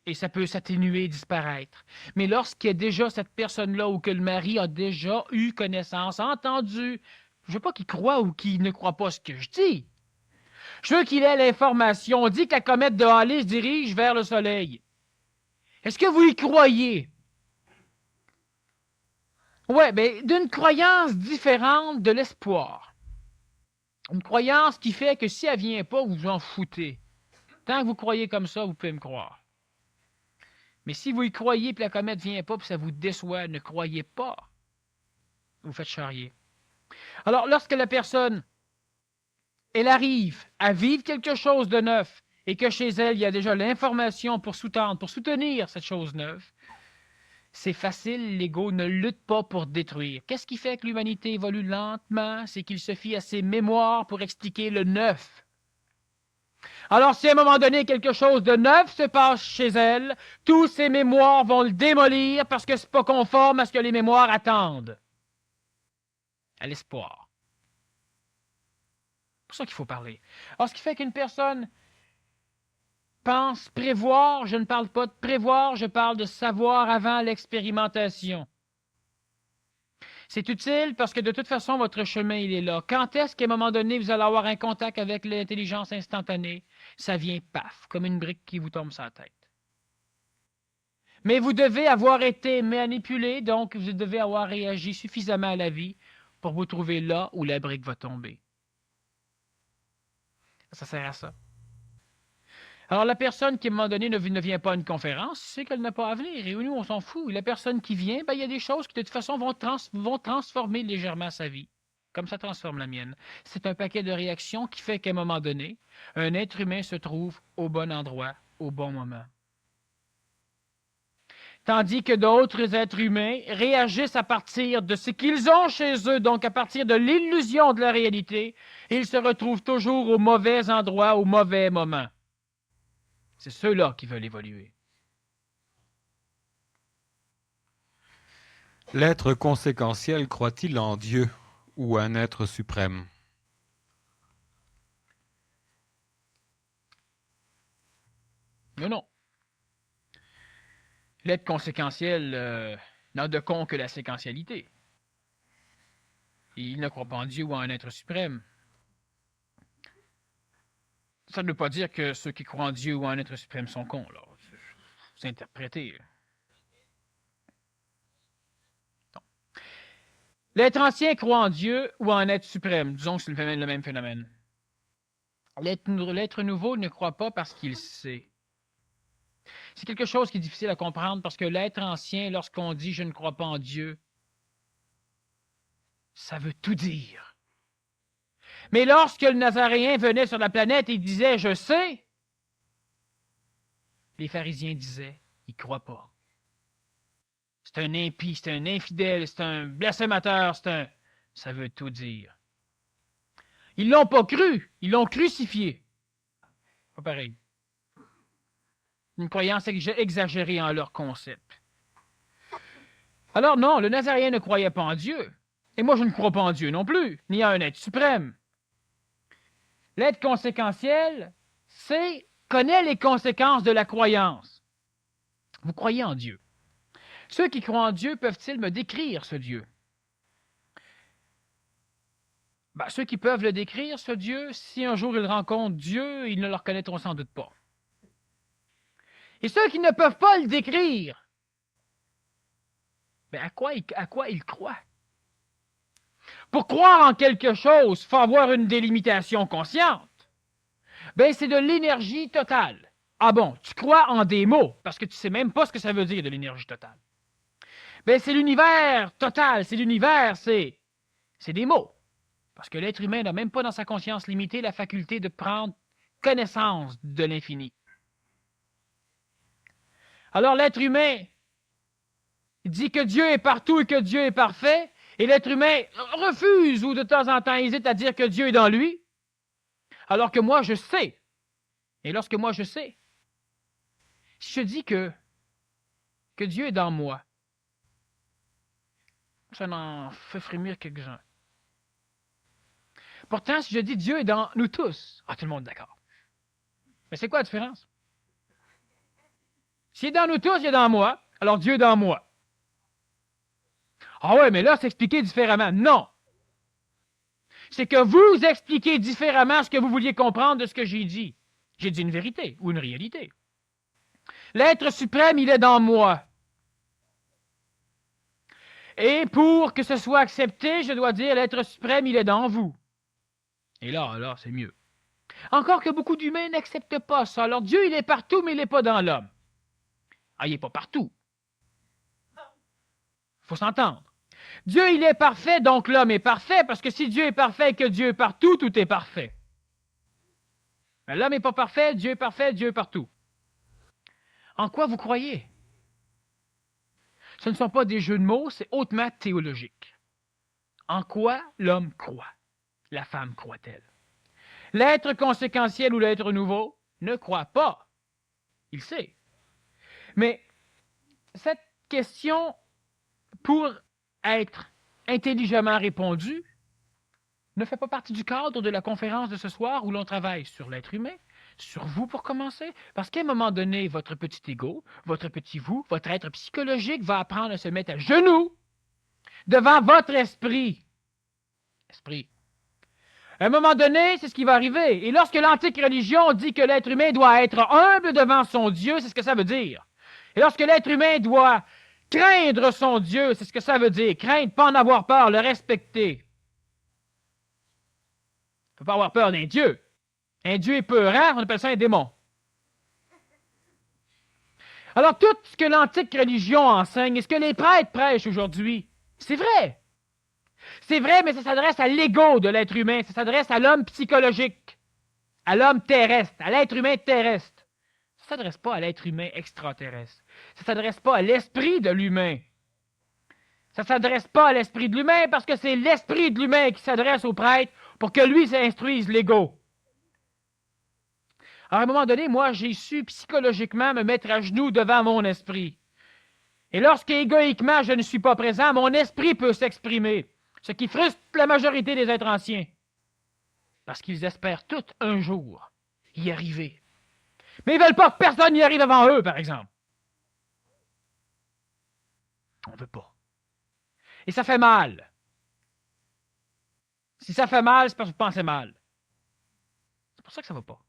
Et ça peut s'atténuer et disparaître. Mais lorsqu'il y a déjà cette personne-là ou que le mari a déjà eu connaissance, entendu, je veux pas qu'il croit ou qu'il ne croit pas ce que je dis. Je veux qu'il ait l'information. On dit que la comète de Halley se dirige vers le Soleil. Est-ce que vous y croyez? Oui, bien, d'une croyance différente de l'espoir. Une croyance qui fait que si elle ne vient pas, vous vous en foutez. Tant que vous croyez comme ça, vous pouvez me croire. Mais si vous y croyez et la comète ne vient pas et ça vous déçoit, ne croyez pas. Vous faites charrier. Alors, lorsque la personne, elle arrive à vivre quelque chose de neuf et que chez elle, il y a déjà l'information pour sous-tendre, pour soutenir cette chose neuve, c'est facile, l'ego ne lutte pas pour détruire. Qu'est-ce qui fait que l'humanité évolue lentement? C'est qu'il se fie à ses mémoires pour expliquer le neuf. Alors, si à un moment donné, quelque chose de neuf se passe chez elle, tous ses mémoires vont le démolir parce que c'est pas conforme à ce que les mémoires attendent. À l'espoir. C'est pour ça qu'il faut parler. Alors, ce qui fait qu'une personne pense prévoir, je ne parle pas de prévoir, je parle de savoir avant l'expérimentation. C'est utile parce que de toute façon, votre chemin, il est là. Quand est-ce qu'à un moment donné, vous allez avoir un contact avec l'intelligence instantanée? Ça vient paf, comme une brique qui vous tombe sur la tête. Mais vous devez avoir été manipulé, donc vous devez avoir réagi suffisamment à la vie pour vous trouver là où la brique va tomber. Ça sert à ça. Alors, la personne qui, à un moment donné, ne vient pas à une conférence, c'est qu'elle n'a pas à venir. Et nous, on s'en fout. Et la personne qui vient, ben, il y a des choses qui, de toute façon, vont transformer légèrement sa vie, comme ça transforme la mienne. C'est un paquet de réactions qui fait qu'à un moment donné, un être humain se trouve au bon endroit, au bon moment. Tandis que d'autres êtres humains réagissent à partir de ce qu'ils ont chez eux, donc à partir de l'illusion de la réalité, et ils se retrouvent toujours au mauvais endroit, au mauvais moment. C'est ceux-là qui veulent évoluer. L'être conséquentiel croit-il en Dieu ou un être suprême? Non. L'être conséquentiel n'a de compte que la séquentialité. Il ne croit pas en Dieu ou en un être suprême. Ça ne veut pas dire que ceux qui croient en Dieu ou en un être suprême sont cons, là. C'est interprété. Non. L'être ancien croit en Dieu ou en un être suprême. Disons que c'est le même phénomène. L'être nouveau ne croit pas parce qu'il sait. C'est quelque chose qui est difficile à comprendre parce que l'être ancien, lorsqu'on dit « je ne crois pas en Dieu », ça veut tout dire. Mais lorsque le Nazaréen venait sur la planète et disait « je sais », les pharisiens disaient « il ne croit pas ». C'est un impie, c'est un infidèle, c'est un blasphémateur, ça veut tout dire. Ils ne l'ont pas cru, ils l'ont crucifié. Pas pareil. Une croyance exagérée en leur concept. Alors non, le Nazaréen ne croyait pas en Dieu. Et moi, je ne crois pas en Dieu non plus, ni en un être suprême. L'être conséquentiel connaît les conséquences de la croyance. Vous croyez en Dieu. Ceux qui croient en Dieu peuvent-ils me décrire ce Dieu? Ceux qui peuvent le décrire, ce Dieu, si un jour ils rencontrent Dieu, ils ne le reconnaîtront sans doute pas. Et ceux qui ne peuvent pas le décrire, à quoi ils croient? Pour croire en quelque chose, il faut avoir une délimitation consciente. C'est de l'énergie totale. Ah bon, tu crois en des mots, parce que tu ne sais même pas ce que ça veut dire de l'énergie totale. C'est l'univers total, c'est l'univers, c'est des mots. Parce que l'être humain n'a même pas dans sa conscience limitée la faculté de prendre connaissance de l'infini. Alors l'être humain dit que Dieu est partout et que Dieu est parfait, et l'être humain refuse ou de temps en temps hésite à dire que Dieu est dans lui, alors que moi je sais. Et lorsque moi je sais, si je dis que Dieu est dans moi, ça en fait frémir quelques-uns. Pourtant, si je dis Dieu est dans nous tous, tout le monde est d'accord. Mais c'est quoi la différence? S'il est dans nous tous, il est dans moi, alors Dieu est dans moi. Ah ouais, mais là, c'est expliqué différemment. Non! C'est que vous expliquez différemment ce que vous vouliez comprendre de ce que j'ai dit. J'ai dit une vérité ou une réalité. L'être suprême, il est dans moi. Et pour que ce soit accepté, je dois dire l'être suprême, il est dans vous. Et là, c'est mieux. Encore que beaucoup d'humains n'acceptent pas ça. Alors Dieu, il est partout, mais il n'est pas dans l'homme. Il n'est pas partout. Il faut s'entendre. Dieu, il est parfait, donc l'homme est parfait, parce que si Dieu est parfait et que Dieu est partout, tout est parfait. Mais l'homme n'est pas parfait, Dieu est partout. En quoi vous croyez? Ce ne sont pas des jeux de mots, c'est hautement théologique. En quoi l'homme croit? La femme croit-elle? L'être conséquentiel ou l'être nouveau ne croit pas. Il sait. Mais cette question, pour être intelligemment répondue, ne fait pas partie du cadre de la conférence de ce soir où l'on travaille sur l'être humain, sur vous pour commencer, parce qu'à un moment donné, votre petit ego, votre petit vous, votre être psychologique va apprendre à se mettre à genoux devant votre esprit. À un moment donné, c'est ce qui va arriver. Et lorsque l'antique religion dit que l'être humain doit être humble devant son Dieu, c'est ce que ça veut dire. Et lorsque l'être humain doit craindre son Dieu, c'est ce que ça veut dire. Craindre, pas en avoir peur, le respecter. Il ne faut pas avoir peur d'un Dieu. Un Dieu épeurant, on appelle ça un démon. Alors, tout ce que l'antique religion enseigne, et ce que les prêtres prêchent aujourd'hui, c'est vrai. C'est vrai, mais ça s'adresse à l'ego de l'être humain, ça s'adresse à l'homme psychologique, à l'homme terrestre, à l'être humain terrestre. Ça ne s'adresse pas à l'être humain extraterrestre. Ça ne s'adresse pas à l'esprit de l'humain. Ça ne s'adresse pas à l'esprit de l'humain parce que c'est l'esprit de l'humain qui s'adresse au prêtre pour que lui s'instruise l'ego. À un moment donné, moi, j'ai su psychologiquement me mettre à genoux devant mon esprit. Et lorsque égoïquement je ne suis pas présent, mon esprit peut s'exprimer, ce qui frustre la majorité des êtres anciens. Parce qu'ils espèrent tous un jour y arriver. Mais ils ne veulent pas que personne y arrive avant eux, par exemple. On ne veut pas. Et ça fait mal. Si ça fait mal, c'est parce que vous pensez mal. C'est pour ça que ça ne va pas.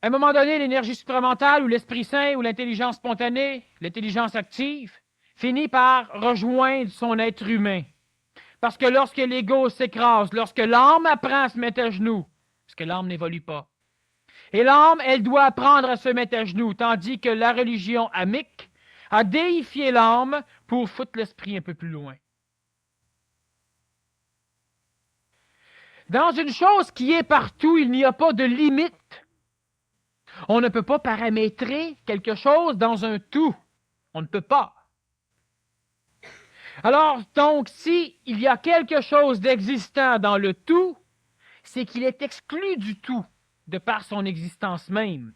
À un moment donné, l'énergie supramentale ou l'Esprit Saint ou l'intelligence spontanée, l'intelligence active, finit par rejoindre son être humain. Parce que lorsque l'ego s'écrase, lorsque l'âme apprend à se mettre à genoux, parce que l'âme n'évolue pas, et l'âme, elle doit apprendre à se mettre à genoux, tandis que la religion amique a déifié l'âme pour foutre l'esprit un peu plus loin. Dans une chose qui est partout, il n'y a pas de limite. On ne peut pas paramétrer quelque chose dans un tout. On ne peut pas. Alors, donc, si il y a quelque chose d'existant dans le tout, c'est qu'il est exclu du tout, de par son existence même.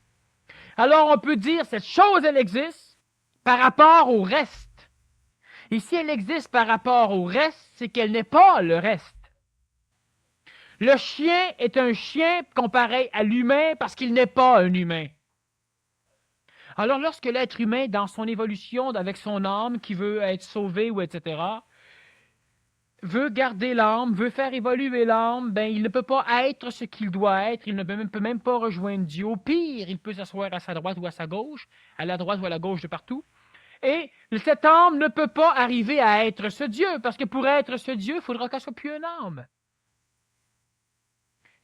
Alors, on peut dire, cette chose, elle existe par rapport au reste. Et si elle existe par rapport au reste, c'est qu'elle n'est pas le reste. Le chien est un chien comparé à l'humain parce qu'il n'est pas un humain. Alors, lorsque l'être humain, dans son évolution, avec son âme, qui veut être sauvé ou etc., veut garder l'âme, veut faire évoluer l'âme, ben il ne peut pas être ce qu'il doit être, il ne peut même pas rejoindre Dieu. Au pire, il peut s'asseoir à sa droite ou à sa gauche, à la droite ou à la gauche de partout. Et cette âme ne peut pas arriver à être ce Dieu, parce que pour être ce Dieu, il faudra qu'elle soit plus une âme.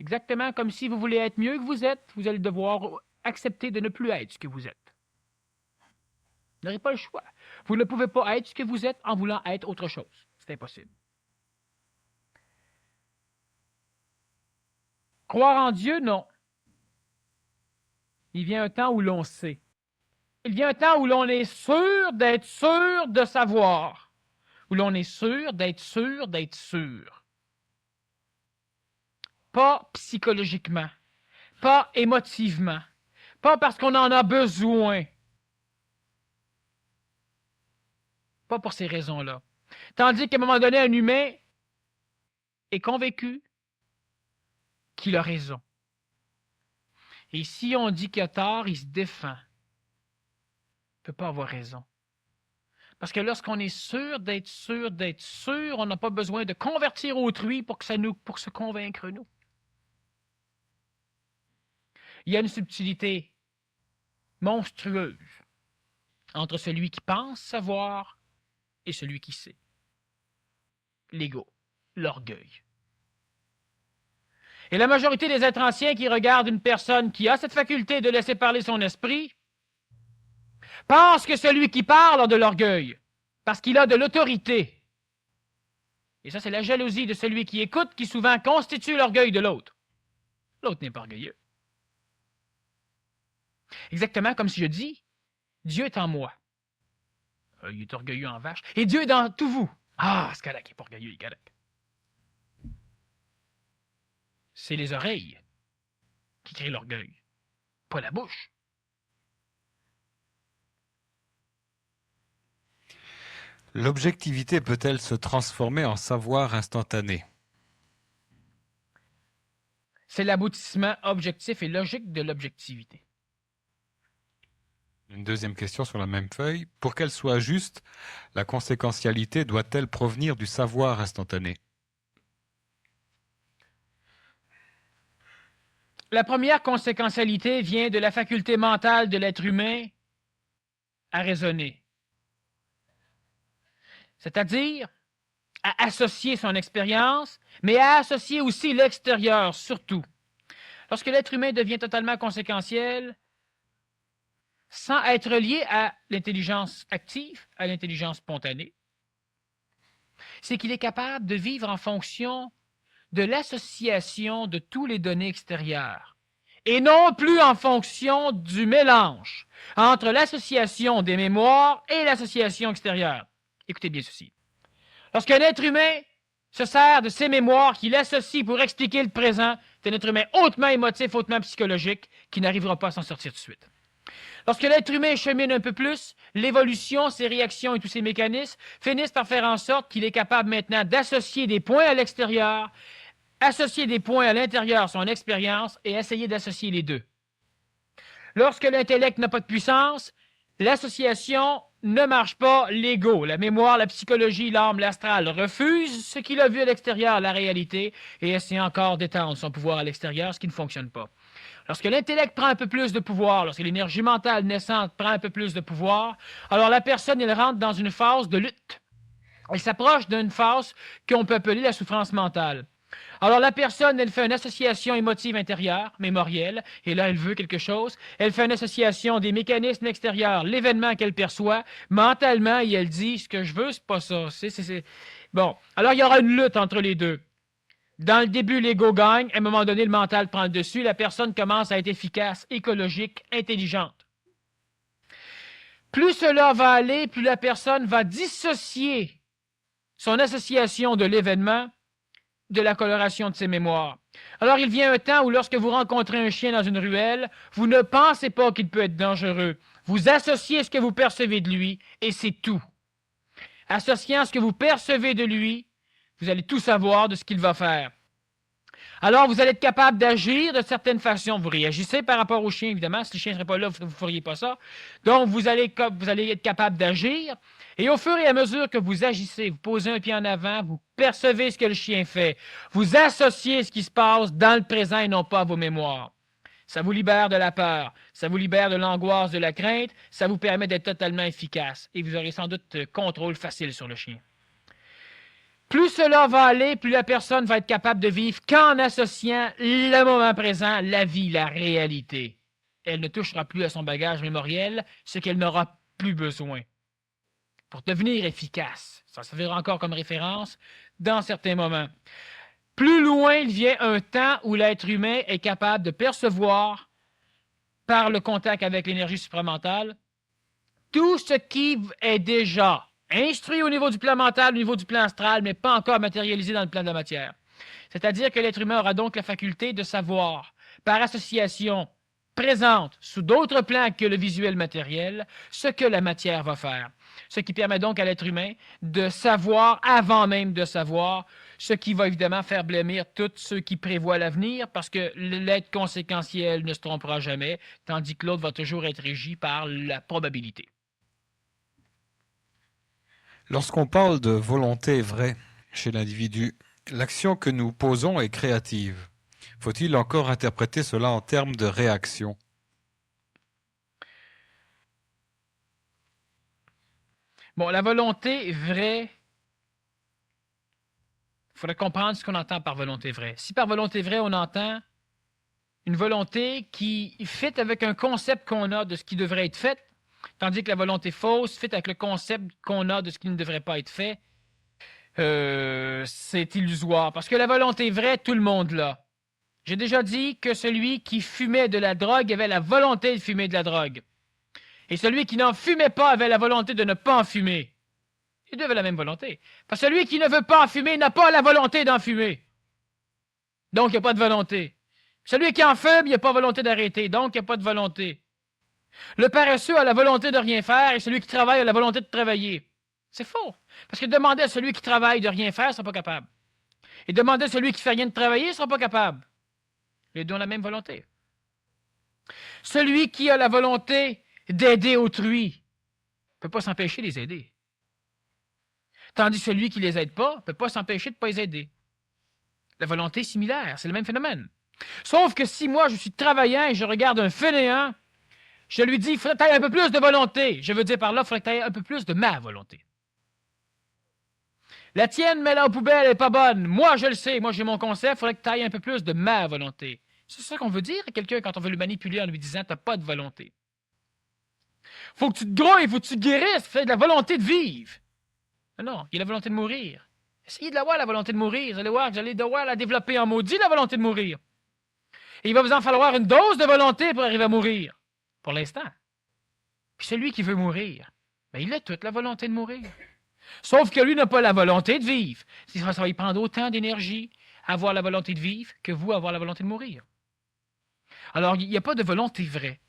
Exactement comme si vous voulez être mieux que vous êtes, vous allez devoir accepter de ne plus être ce que vous êtes. Vous n'aurez pas le choix. Vous ne pouvez pas être ce que vous êtes en voulant être autre chose. C'est impossible. Croire en Dieu, non. Il vient un temps où l'on sait. Il vient un temps où l'on est sûr d'être sûr de savoir. Où l'on est sûr d'être sûr d'être sûr. Pas psychologiquement. Pas émotivement. Pas parce qu'on en a besoin. Pas pour ces raisons-là. Tandis qu'à un moment donné, un humain est convaincu qu'il a raison. Et si on dit qu'il a tort, il se défend. Il ne peut pas avoir raison. Parce que lorsqu'on est sûr, on n'a pas besoin de convertir autrui pour se convaincre nous. Il y a une subtilité monstrueuse entre celui qui pense savoir et celui qui sait. L'ego, l'orgueil. Et la majorité des êtres anciens qui regardent une personne qui a cette faculté de laisser parler son esprit pensent que celui qui parle a de l'orgueil, parce qu'il a de l'autorité. Et ça, c'est la jalousie de celui qui écoute qui souvent constitue l'orgueil de l'autre. L'autre n'est pas orgueilleux. Exactement comme si je dis, Dieu est en moi. Il est orgueilleux en vache. Et Dieu est dans tout vous. Ah, c'est correct, il n'est pas orgueilleux, il est correct. C'est les oreilles qui créent l'orgueil, pas la bouche. L'objectivité peut-elle se transformer en savoir instantané? C'est l'aboutissement objectif et logique de l'objectivité. Une deuxième question sur la même feuille. Pour qu'elle soit juste, la conséquentialité doit-elle provenir du savoir instantané? La première conséquentialité vient de la faculté mentale de l'être humain à raisonner. C'est-à-dire à associer son expérience, mais à associer aussi l'extérieur, surtout. Lorsque l'être humain devient totalement conséquentiel, sans être lié à l'intelligence active, à l'intelligence spontanée, c'est qu'il est capable de vivre en fonction de l'association de tous les données extérieures, et non plus en fonction du mélange entre l'association des mémoires et l'association extérieure. Écoutez bien ceci. Lorsqu'un être humain se sert de ses mémoires qu'il associe pour expliquer le présent, c'est un être humain hautement émotif, hautement psychologique, qui n'arrivera pas à s'en sortir tout de suite. Lorsque l'être humain chemine un peu plus, l'évolution, ses réactions et tous ses mécanismes finissent par faire en sorte qu'il est capable maintenant d'associer des points à l'extérieur, associer des points à l'intérieur, son expérience, et essayer d'associer les deux. Lorsque l'intellect n'a pas de puissance, l'association ne marche pas, l'ego, la mémoire, la psychologie, l'âme, l'astral refuse ce qu'il a vu à l'extérieur, la réalité, et essaie encore d'étendre son pouvoir à l'extérieur, ce qui ne fonctionne pas. Lorsque l'intellect prend un peu plus de pouvoir, lorsque l'énergie mentale naissante prend un peu plus de pouvoir, alors la personne, elle rentre dans une phase de lutte. Elle s'approche d'une phase qu'on peut appeler la souffrance mentale. Alors la personne, elle fait une association émotive intérieure, mémorielle, et là, elle veut quelque chose. Elle fait une association des mécanismes extérieurs, l'événement qu'elle perçoit, mentalement, et elle dit, ce que je veux, c'est pas ça. Bon, alors il y aura une lutte entre les deux. Dans le début, l'ego gagne. À un moment donné, le mental prend le dessus. La personne commence à être efficace, écologique, intelligente. Plus cela va aller, plus la personne va dissocier son association de l'événement de la coloration de ses mémoires. Alors, il vient un temps où lorsque vous rencontrez un chien dans une ruelle, vous ne pensez pas qu'il peut être dangereux. Vous associez ce que vous percevez de lui, et c'est tout. Associant ce que vous percevez de lui, vous allez tout savoir de ce qu'il va faire. Alors, vous allez être capable d'agir de certaines façons. Vous réagissez par rapport au chien, évidemment. Si le chien ne serait pas là, vous ne feriez pas ça. Donc, vous allez être capable d'agir. Et au fur et à mesure que vous agissez, vous posez un pied en avant, vous percevez ce que le chien fait. Vous associez ce qui se passe dans le présent et non pas à vos mémoires. Ça vous libère de la peur, ça vous libère de l'angoisse, de la crainte, ça vous permet d'être totalement efficace. Et vous aurez sans doute contrôle facile sur le chien. Plus cela va aller, plus la personne va être capable de vivre qu'en associant le moment présent, la vie, la réalité. Elle ne touchera plus à son bagage mémoriel, ce qu'elle n'aura plus besoin. Pour devenir efficace, ça servira encore comme référence dans certains moments. Plus loin il vient un temps où l'être humain est capable de percevoir, par le contact avec l'énergie supramentale, tout ce qui est déjà instruit au niveau du plan mental, au niveau du plan astral, mais pas encore matérialisé dans le plan de la matière. C'est-à-dire que l'être humain aura donc la faculté de savoir, par association présente sous d'autres plans que le visuel matériel, ce que la matière va faire. Ce qui permet donc à l'être humain de savoir, avant même de savoir, ce qui va évidemment faire blêmir tous ceux qui prévoient l'avenir, parce que l'être conséquentiel ne se trompera jamais, tandis que l'autre va toujours être régi par la probabilité. Lorsqu'on parle de volonté vraie chez l'individu, l'action que nous posons est créative. Faut-il encore interpréter cela en termes de réaction? Bon, la volonté vraie, il faudrait comprendre ce qu'on entend par volonté vraie. Si par volonté vraie, on entend une volonté qui fit avec un concept qu'on a de ce qui devrait être fait, tandis que la volonté fausse fit avec le concept qu'on a de ce qui ne devrait pas être fait, c'est illusoire. Parce que la volonté vraie, tout le monde l'a. J'ai déjà dit que celui qui fumait de la drogue avait la volonté de fumer de la drogue. Et celui qui n'en fumait pas avait la volonté de ne pas en fumer. Les deux avaient la même volonté. Parce que celui qui ne veut pas en fumer n'a pas la volonté d'en fumer. Donc, il n'y a pas de volonté. Celui qui en fume, il n'a pas volonté d'arrêter. Donc, il n'y a pas de volonté. Le paresseux a la volonté de rien faire et celui qui travaille a la volonté de travailler. C'est faux. Parce que demander à celui qui travaille de rien faire, il ne sera pas capable. Et demander à celui qui ne fait rien de travailler, il ne sera pas capable. Les deux ont la même volonté. Celui qui a la volonté d'aider autrui ne peut pas s'empêcher de les aider. Tandis que celui qui ne les aide pas ne peut pas s'empêcher de ne pas les aider. La volonté est similaire, c'est le même phénomène. Sauf que si moi je suis travaillant et je regarde un fainéant, je lui dis, il faudrait que tu aies un peu plus de volonté. Je veux dire par là, il faudrait que tu aies un peu plus de ma volonté. La tienne, mets-la aux poubelles, elle n'est pas bonne. Moi, je le sais, moi j'ai mon concept, il faudrait que tu aies un peu plus de ma volonté. C'est ça qu'on veut dire à quelqu'un quand on veut le manipuler en lui disant, tu n'as pas de volonté. Faut que tu te grouilles, faut que tu te guérisses, fais de la volonté de vivre. Non, il y a la volonté de mourir. Essayez de l'avoir, la volonté de mourir. Vous allez voir que vous allez devoir la développer en maudit, la volonté de mourir. Et il va vous en falloir une dose de volonté pour arriver à mourir. Pour l'instant. Puis celui qui veut mourir, ben il a toute la volonté de mourir. Sauf que lui n'a pas la volonté de vivre. Ça va lui prendre autant d'énergie à avoir la volonté de vivre que vous avoir la volonté de mourir. Alors, il n'y a pas de volonté vraie.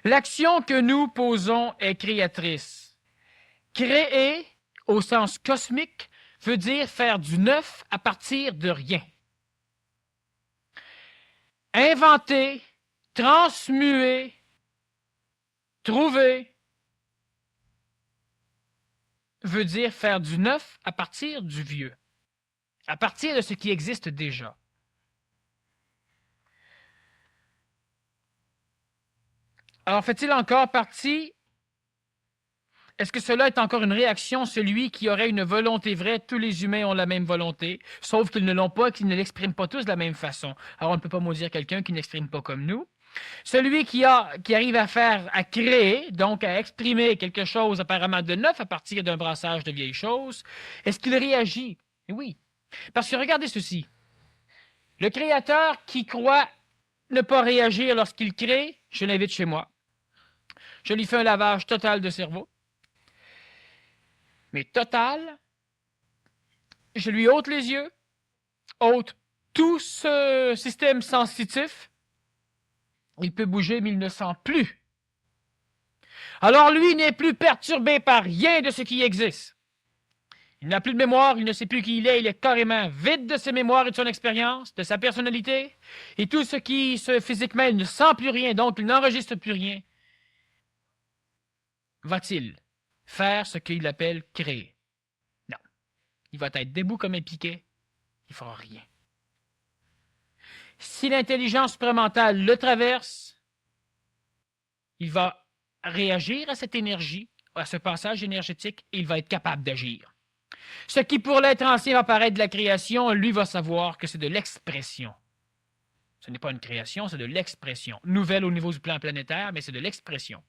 L'action que nous posons est créatrice. Créer, au sens cosmique, veut dire faire du neuf à partir de rien. Inventer, transmuer, trouver, veut dire faire du neuf à partir du vieux, à partir de ce qui existe déjà. Alors, fait-il encore partie? Est-ce que cela est encore une réaction? Celui qui aurait une volonté vraie, tous les humains ont la même volonté, sauf qu'ils ne l'ont pas et qu'ils ne l'expriment pas tous de la même façon. Alors, on ne peut pas maudire quelqu'un qui n'exprime pas comme nous. Celui qui arrive à créer, donc à exprimer quelque chose apparemment de neuf à partir d'un brassage de vieilles choses, est-ce qu'il réagit? Oui. Parce que regardez ceci. Le créateur qui croit ne pas réagir lorsqu'il crée, je l'invite chez moi. Je lui fais un lavage total de cerveau. Mais total, je lui ôte les yeux, ôte tout ce système sensitif. Il peut bouger, mais il ne sent plus. Alors lui n'est plus perturbé par rien de ce qui existe. Il n'a plus de mémoire, il ne sait plus qui il est carrément vide de ses mémoires et de son expérience, de sa personnalité, et tout ce qui se physiquement, il ne sent plus rien, donc il n'enregistre plus rien. Va-t-il faire ce qu'il appelle créer? Non. Il va être debout comme un piquet, il ne fera rien. Si l'intelligence supramentale le traverse, il va réagir à cette énergie, à ce passage énergétique, et il va être capable d'agir. Ce qui pour l'être ancien va paraître de la création, lui va savoir que c'est de l'expression. Ce n'est pas une création, c'est de l'expression. Nouvelle au niveau du plan planétaire, mais c'est de l'expression.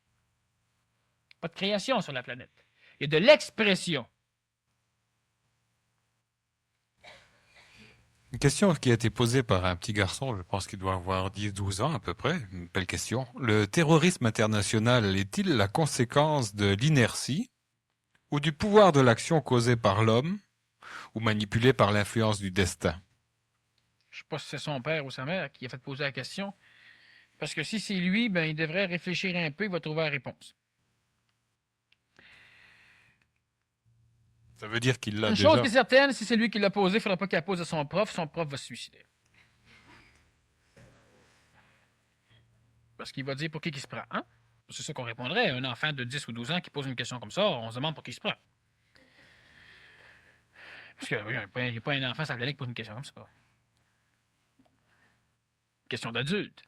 Pas de création sur la planète. Il y a de l'expression. Une question qui a été posée par un petit garçon, je pense qu'il doit avoir 10-12 ans à peu près, une belle question. Le terrorisme international est-il la conséquence de l'inertie ou du pouvoir de l'action causée par l'homme ou manipulé par l'influence du destin? Je ne sais pas si c'est son père ou sa mère qui a fait poser la question. Parce que si c'est lui, ben, il devrait réfléchir un peu, il va trouver la réponse. Ça veut dire qu'il l'a Une déjà. chose qui est certaine, si c'est lui qui l'a posé, il ne faudra pas qu'il la pose à son prof va se suicider. Parce qu'il va dire pour qui il se prend. Hein? C'est ça qu'on répondrait à un enfant de 10 ou 12 ans qui pose une question comme ça, on se demande pour qui il se prend. Parce qu'il n'y a pas un enfant sur la planète qui pose une question comme ça. Question d'adulte.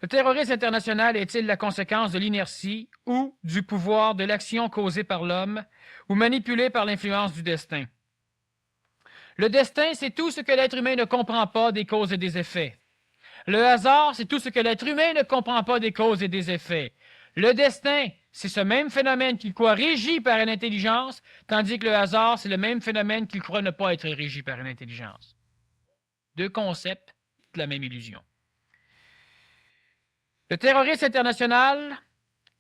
Le terrorisme international est-il la conséquence de l'inertie ou du pouvoir de l'action causée par l'homme ou manipulée par l'influence du destin? Le destin, c'est tout ce que l'être humain ne comprend pas des causes et des effets. Le hasard, c'est tout ce que l'être humain ne comprend pas des causes et des effets. Le destin, c'est ce même phénomène qu'il croit régi par une intelligence, tandis que le hasard, c'est le même phénomène qu'il croit ne pas être régi par une intelligence. Deux concepts de la même illusion. Le terrorisme international,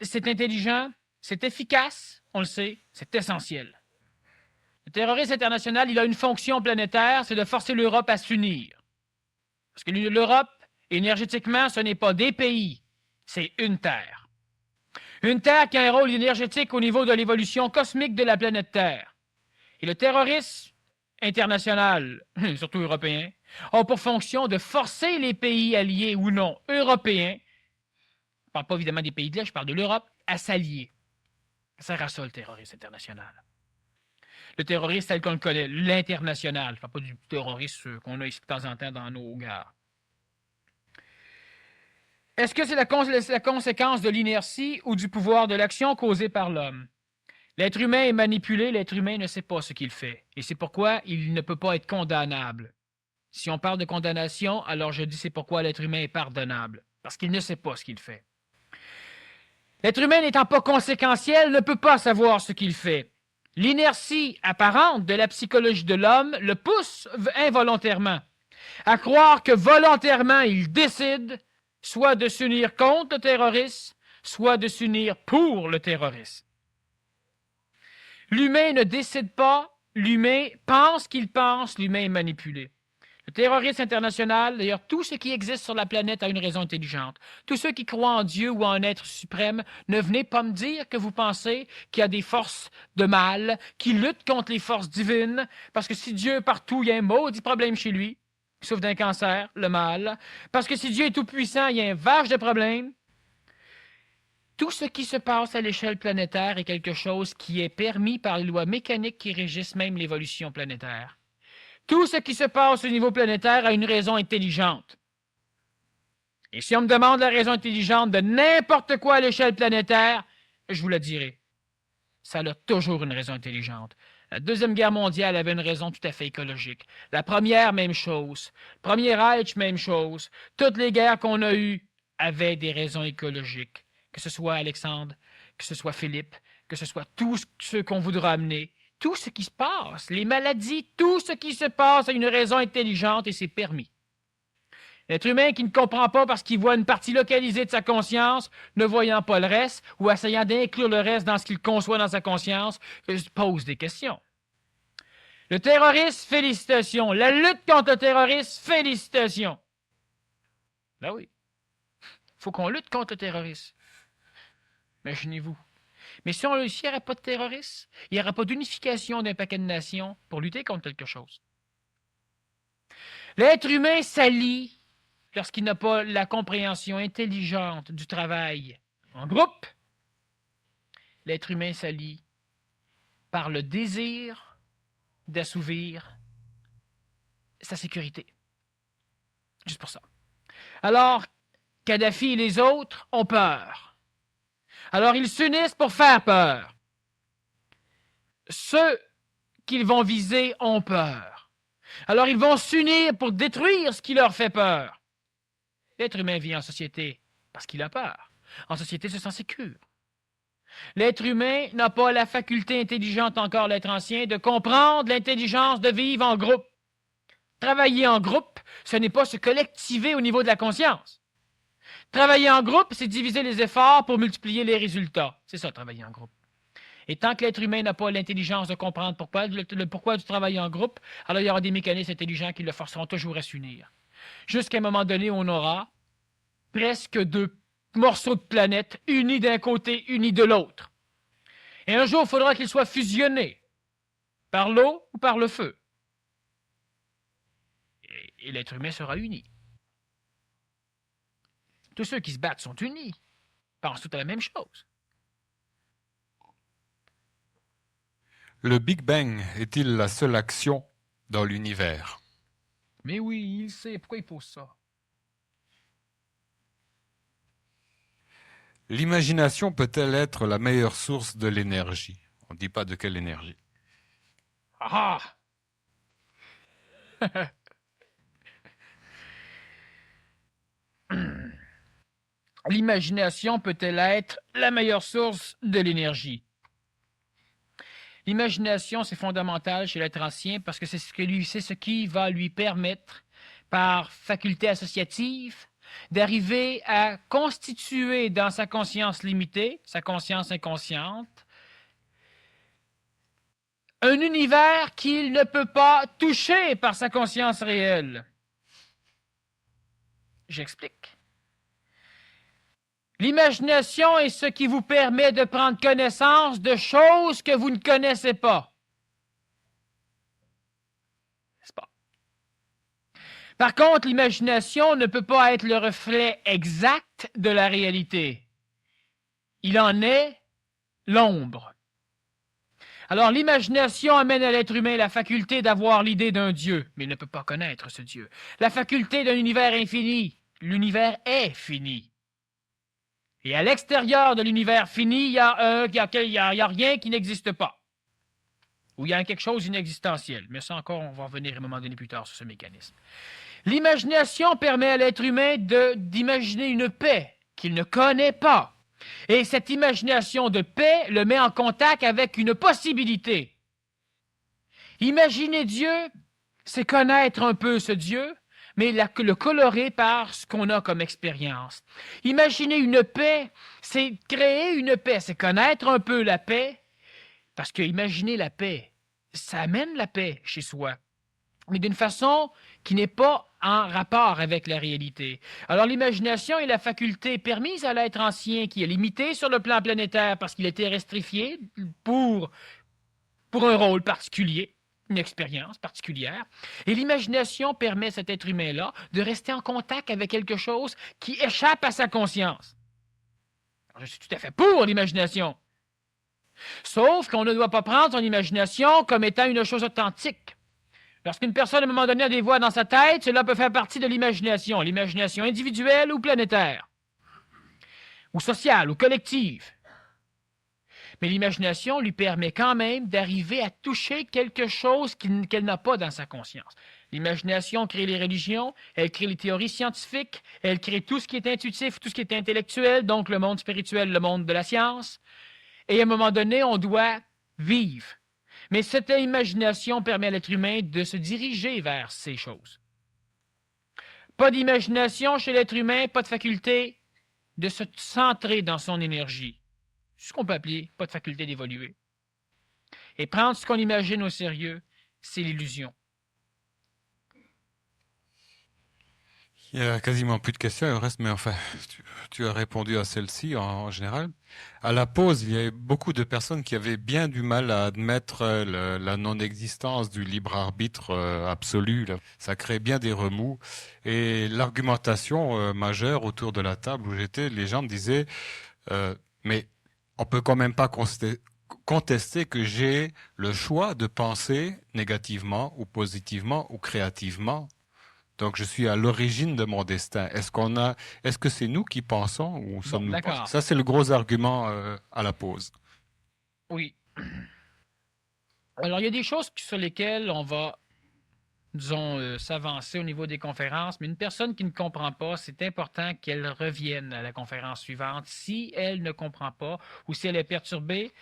c'est intelligent, c'est efficace, on le sait, c'est essentiel. Le terrorisme international, il a une fonction planétaire, c'est de forcer l'Europe à s'unir. Parce que l'Europe, énergétiquement, ce n'est pas des pays, c'est une Terre. Une Terre qui a un rôle énergétique au niveau de l'évolution cosmique de la planète Terre. Et le terrorisme international, surtout européen, a pour fonction de forcer les pays alliés ou non européens, je ne parle pas évidemment des pays de l'Est, je parle de l'Europe, à s'allier. Ça sert à ça le terrorisme international. Le terrorisme tel qu'on le connaît, l'international, je ne parle pas du terrorisme qu'on a ici de temps en temps dans nos gares. Est-ce que c'est la conséquence de l'inertie ou du pouvoir de l'action causée par l'homme? L'être humain est manipulé, l'être humain ne sait pas ce qu'il fait. Et c'est pourquoi il ne peut pas être condamnable. Si on parle de condamnation, alors je dis c'est pourquoi l'être humain est pardonnable. Parce qu'il ne sait pas ce qu'il fait. L'être humain n'étant pas conséquentiel ne peut pas savoir ce qu'il fait. L'inertie apparente de la psychologie de l'homme le pousse involontairement à croire que volontairement il décide soit de s'unir contre le terrorisme, soit de s'unir pour le terrorisme. L'humain ne décide pas, l'humain pense qu'il pense, l'humain est manipulé. Le terrorisme international, d'ailleurs, tout ce qui existe sur la planète a une raison intelligente. Tous ceux qui croient en Dieu ou en un être suprême, ne venez pas me dire que vous pensez qu'il y a des forces de mal qui luttent contre les forces divines, parce que si Dieu est partout, il y a un maudit problème chez lui. Il souffre d'un cancer, le mal. Parce que si Dieu est tout-puissant, il y a un vache de problèmes. Tout ce qui se passe à l'échelle planétaire est quelque chose qui est permis par les lois mécaniques qui régissent même l'évolution planétaire. Tout ce qui se passe au niveau planétaire a une raison intelligente. Et si on me demande la raison intelligente de n'importe quoi à l'échelle planétaire, je vous la dirai. Ça a toujours une raison intelligente. La Deuxième Guerre mondiale avait une raison tout à fait écologique. La première, même chose. Le Premier Reich, même chose. Toutes les guerres qu'on a eues avaient des raisons écologiques. Que ce soit Alexandre, que ce soit Philippe, que ce soit tous ceux qu'on voudra amener. Tout ce qui se passe, les maladies, tout ce qui se passe a une raison intelligente et c'est permis. L'être humain qui ne comprend pas parce qu'il voit une partie localisée de sa conscience, ne voyant pas le reste, ou essayant d'inclure le reste dans ce qu'il conçoit dans sa conscience, pose des questions. Le terrorisme, félicitations. La lutte contre le terrorisme, félicitations. Ben oui. Il faut qu'on lutte contre le terrorisme. Imaginez-vous. Mais s'il n'y aurait pas de terroristes, il n'y aurait pas d'unification d'un paquet de nations pour lutter contre quelque chose. L'être humain s'allie lorsqu'il n'a pas la compréhension intelligente du travail en groupe. L'être humain s'allie par le désir d'assouvir sa sécurité. Juste pour ça. Alors, Kadhafi et les autres ont peur. Alors, ils s'unissent pour faire peur. Ceux qu'ils vont viser ont peur. Alors, ils vont s'unir pour détruire ce qui leur fait peur. L'être humain vit en société parce qu'il a peur. En société, se sent sécure. L'être humain n'a pas la faculté intelligente encore, l'être ancien, de comprendre l'intelligence de vivre en groupe. Travailler en groupe, ce n'est pas se collectiver au niveau de la conscience. Travailler en groupe, c'est diviser les efforts pour multiplier les résultats. C'est ça, travailler en groupe. Et tant que l'être humain n'a pas l'intelligence de comprendre le pourquoi du travail en groupe, alors il y aura des mécanismes intelligents qui le forceront toujours à s'unir. Jusqu'à un moment donné, on aura presque deux morceaux de planète unis d'un côté, unis de l'autre. Et un jour, il faudra qu'ils soient fusionnés par l'eau ou par le feu. Et l'être humain sera uni. Tous ceux qui se battent sont unis, pensent tous à la même chose. Le Big Bang est-il la seule action dans l'univers? Mais oui, il sait. Pourquoi il pose ça? L'imagination peut-elle être la meilleure source de l'énergie? On ne dit pas de quelle énergie. Ah! L'imagination peut-elle être la meilleure source de l'énergie? L'imagination, c'est fondamental chez l'être ancien parce que c'est ce qui va lui permettre, par faculté associative, d'arriver à constituer dans sa conscience limitée, sa conscience inconsciente, un univers qu'il ne peut pas toucher par sa conscience réelle. J'explique. L'imagination est ce qui vous permet de prendre connaissance de choses que vous ne connaissez pas. N'est-ce pas? Par contre, l'imagination ne peut pas être le reflet exact de la réalité. Il en est l'ombre. Alors, l'imagination amène à l'être humain la faculté d'avoir l'idée d'un Dieu, mais il ne peut pas connaître ce Dieu. La faculté d'un univers infini. L'univers est fini. Et à l'extérieur de l'univers fini, il y a rien qui n'existe pas. Ou il y a quelque chose d'inexistentiel. Mais ça encore, on va revenir à un moment donné plus tard sur ce mécanisme. L'imagination permet à l'être humain d'imaginer une paix qu'il ne connaît pas. Et cette imagination de paix le met en contact avec une possibilité. Imaginer Dieu, c'est connaître un peu ce Dieu, mais le colorer par ce qu'on a comme expérience. Imaginer une paix, c'est créer une paix, c'est connaître un peu la paix, parce que imaginer la paix, ça amène la paix chez soi, mais d'une façon qui n'est pas en rapport avec la réalité. Alors l'imagination est la faculté permise à l'être ancien qui est limité sur le plan planétaire parce qu'il était restrifié pour un rôle particulier, une expérience particulière. Et l'imagination permet à cet être humain-là de rester en contact avec quelque chose qui échappe à sa conscience. Alors, je suis tout à fait pour l'imagination. Sauf qu'on ne doit pas prendre son imagination comme étant une chose authentique. Lorsqu'une personne, à un moment donné, a des voix dans sa tête, cela peut faire partie de l'imagination individuelle ou planétaire, ou sociale, ou collective. Mais l'imagination lui permet quand même d'arriver à toucher quelque chose qu'elle n'a pas dans sa conscience. L'imagination crée les religions, elle crée les théories scientifiques, elle crée tout ce qui est intuitif, tout ce qui est intellectuel, donc le monde spirituel, le monde de la science. Et à un moment donné, on doit vivre. Mais cette imagination permet à l'être humain de se diriger vers ces choses. Pas d'imagination chez l'être humain, pas de faculté de se centrer dans son énergie. C'est ce qu'on peut appeler pas de faculté d'évoluer. Et prendre ce qu'on imagine au sérieux, c'est l'illusion. Il y a quasiment plus de questions, il reste, mais enfin, tu as répondu à celle-ci en général. À la pause, il y avait beaucoup de personnes qui avaient bien du mal à admettre la non-existence du libre arbitre absolu, là. Ça crée bien des remous. Et l'argumentation majeure autour de la table où j'étais, les gens me disaient, mais on peut quand même pas contester que j'ai le choix de penser négativement ou positivement ou créativement. Donc, je suis à l'origine de mon destin. Est-ce que c'est nous qui pensons ou Bon, sommes-nous pas? d'accord. Ça, c'est le gros argument à la pause. Oui. Alors, il y a des choses sur lesquelles on va, disons, s'avancer au niveau des conférences, mais une personne qui ne comprend pas, c'est important qu'elle revienne à la conférence suivante si elle ne comprend pas ou si elle est perturbée.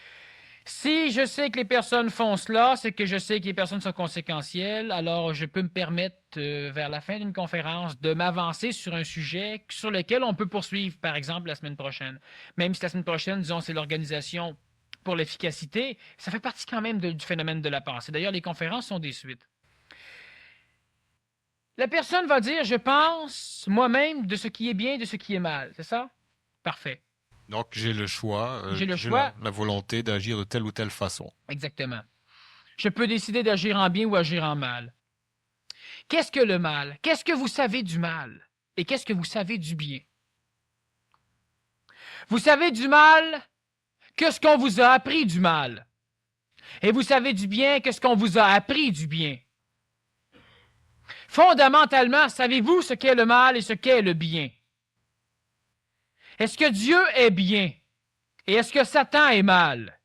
Si je sais que les personnes font cela, c'est que je sais que les personnes sont conséquentielles, alors je peux me permettre, vers la fin d'une conférence, de m'avancer sur un sujet sur lequel on peut poursuivre, par exemple, la semaine prochaine. Même si la semaine prochaine, disons, c'est l'organisation pour l'efficacité, ça fait partie quand même du phénomène de la pensée. D'ailleurs, les conférences sont des suites. La personne va dire, je pense moi-même de ce qui est bien et de ce qui est mal, c'est ça? Parfait. Donc, j'ai le choix, J'ai le j'ai choix. la volonté d'agir de telle ou telle façon. Exactement. Je peux décider d'agir en bien ou agir en mal. Qu'est-ce que le mal? Qu'est-ce que vous savez du mal? Et qu'est-ce que vous savez du bien? Vous savez du mal que ce qu'on vous a appris du mal. Et vous savez du bien que ce qu'on vous a appris du bien. Fondamentalement, savez-vous ce qu'est le mal et ce qu'est le bien? Est-ce que Dieu est bien? Et est-ce que Satan est mal?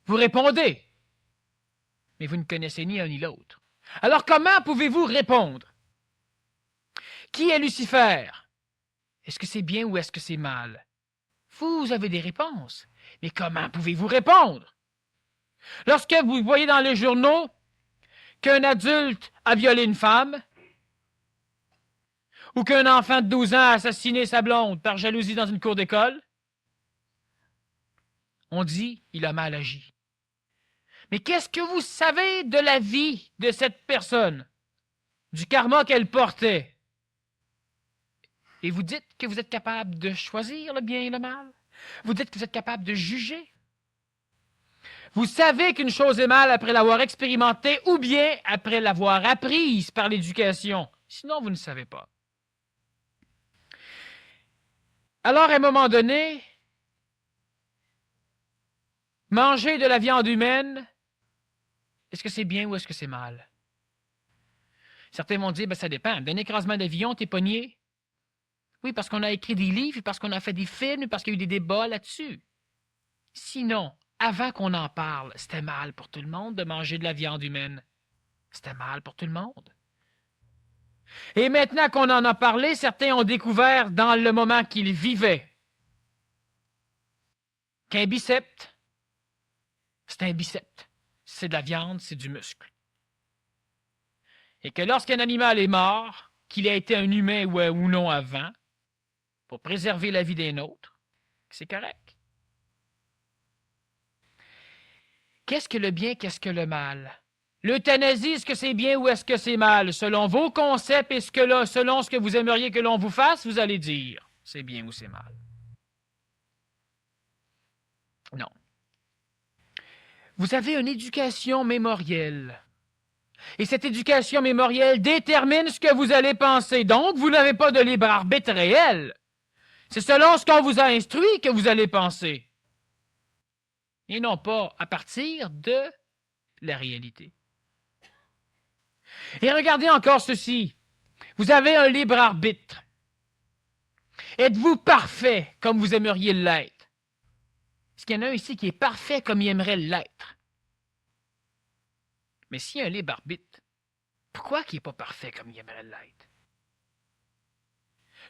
Vous répondez, mais vous ne connaissez ni un ni l'autre. Alors comment pouvez-vous répondre? Qui est Lucifer? Est-ce que c'est bien ou est-ce que c'est mal? Vous avez des réponses, mais comment pouvez-vous répondre? Lorsque vous voyez dans les journaux qu'un adulte a violé une femme, ou qu'un enfant de 12 ans a assassiné sa blonde par jalousie dans une cour d'école, on dit il a mal agi. Mais qu'est-ce que vous savez de la vie de cette personne, du karma qu'elle portait? Et vous dites que vous êtes capable de choisir le bien et le mal? Vous dites que vous êtes capable de juger? Vous savez qu'une chose est mal après l'avoir expérimentée ou bien après l'avoir apprise par l'éducation. Sinon, vous ne savez pas. Alors, à un moment donné, manger de la viande humaine, est-ce que c'est bien ou est-ce que c'est mal? Certains vont dire, ben, ça dépend. D'un écrasement d'avion, t'es pogné? Oui, parce qu'on a écrit des livres, parce qu'on a fait des films, parce qu'il y a eu des débats là-dessus. Sinon, avant qu'on en parle, c'était mal pour tout le monde de manger de la viande humaine. C'était mal pour tout le monde. Et maintenant qu'on en a parlé, certains ont découvert dans le moment qu'ils vivaient qu'un biceps, c'est un biceps. C'est de la viande, c'est du muscle. Et que lorsqu'un animal est mort, qu'il ait été un humain ou non avant, pour préserver la vie des nôtres, c'est correct. Qu'est-ce que le bien, qu'est-ce que le mal? L'euthanasie, est-ce que c'est bien ou est-ce que c'est mal? Selon vos concepts et selon ce que vous aimeriez que l'on vous fasse, vous allez dire c'est bien ou c'est mal. Non. Vous avez une éducation mémorielle. Et cette éducation mémorielle détermine ce que vous allez penser. Donc, vous n'avez pas de libre arbitre réel. C'est selon ce qu'on vous a instruit que vous allez penser. Et non pas à partir de la réalité. Et regardez encore ceci. Vous avez un libre arbitre. Êtes-vous parfait comme vous aimeriez l'être? Est-ce qu'il y en a un ici qui est parfait comme il aimerait l'être? Mais s'il y a un libre arbitre, pourquoi il n'est pas parfait comme il aimerait l'être?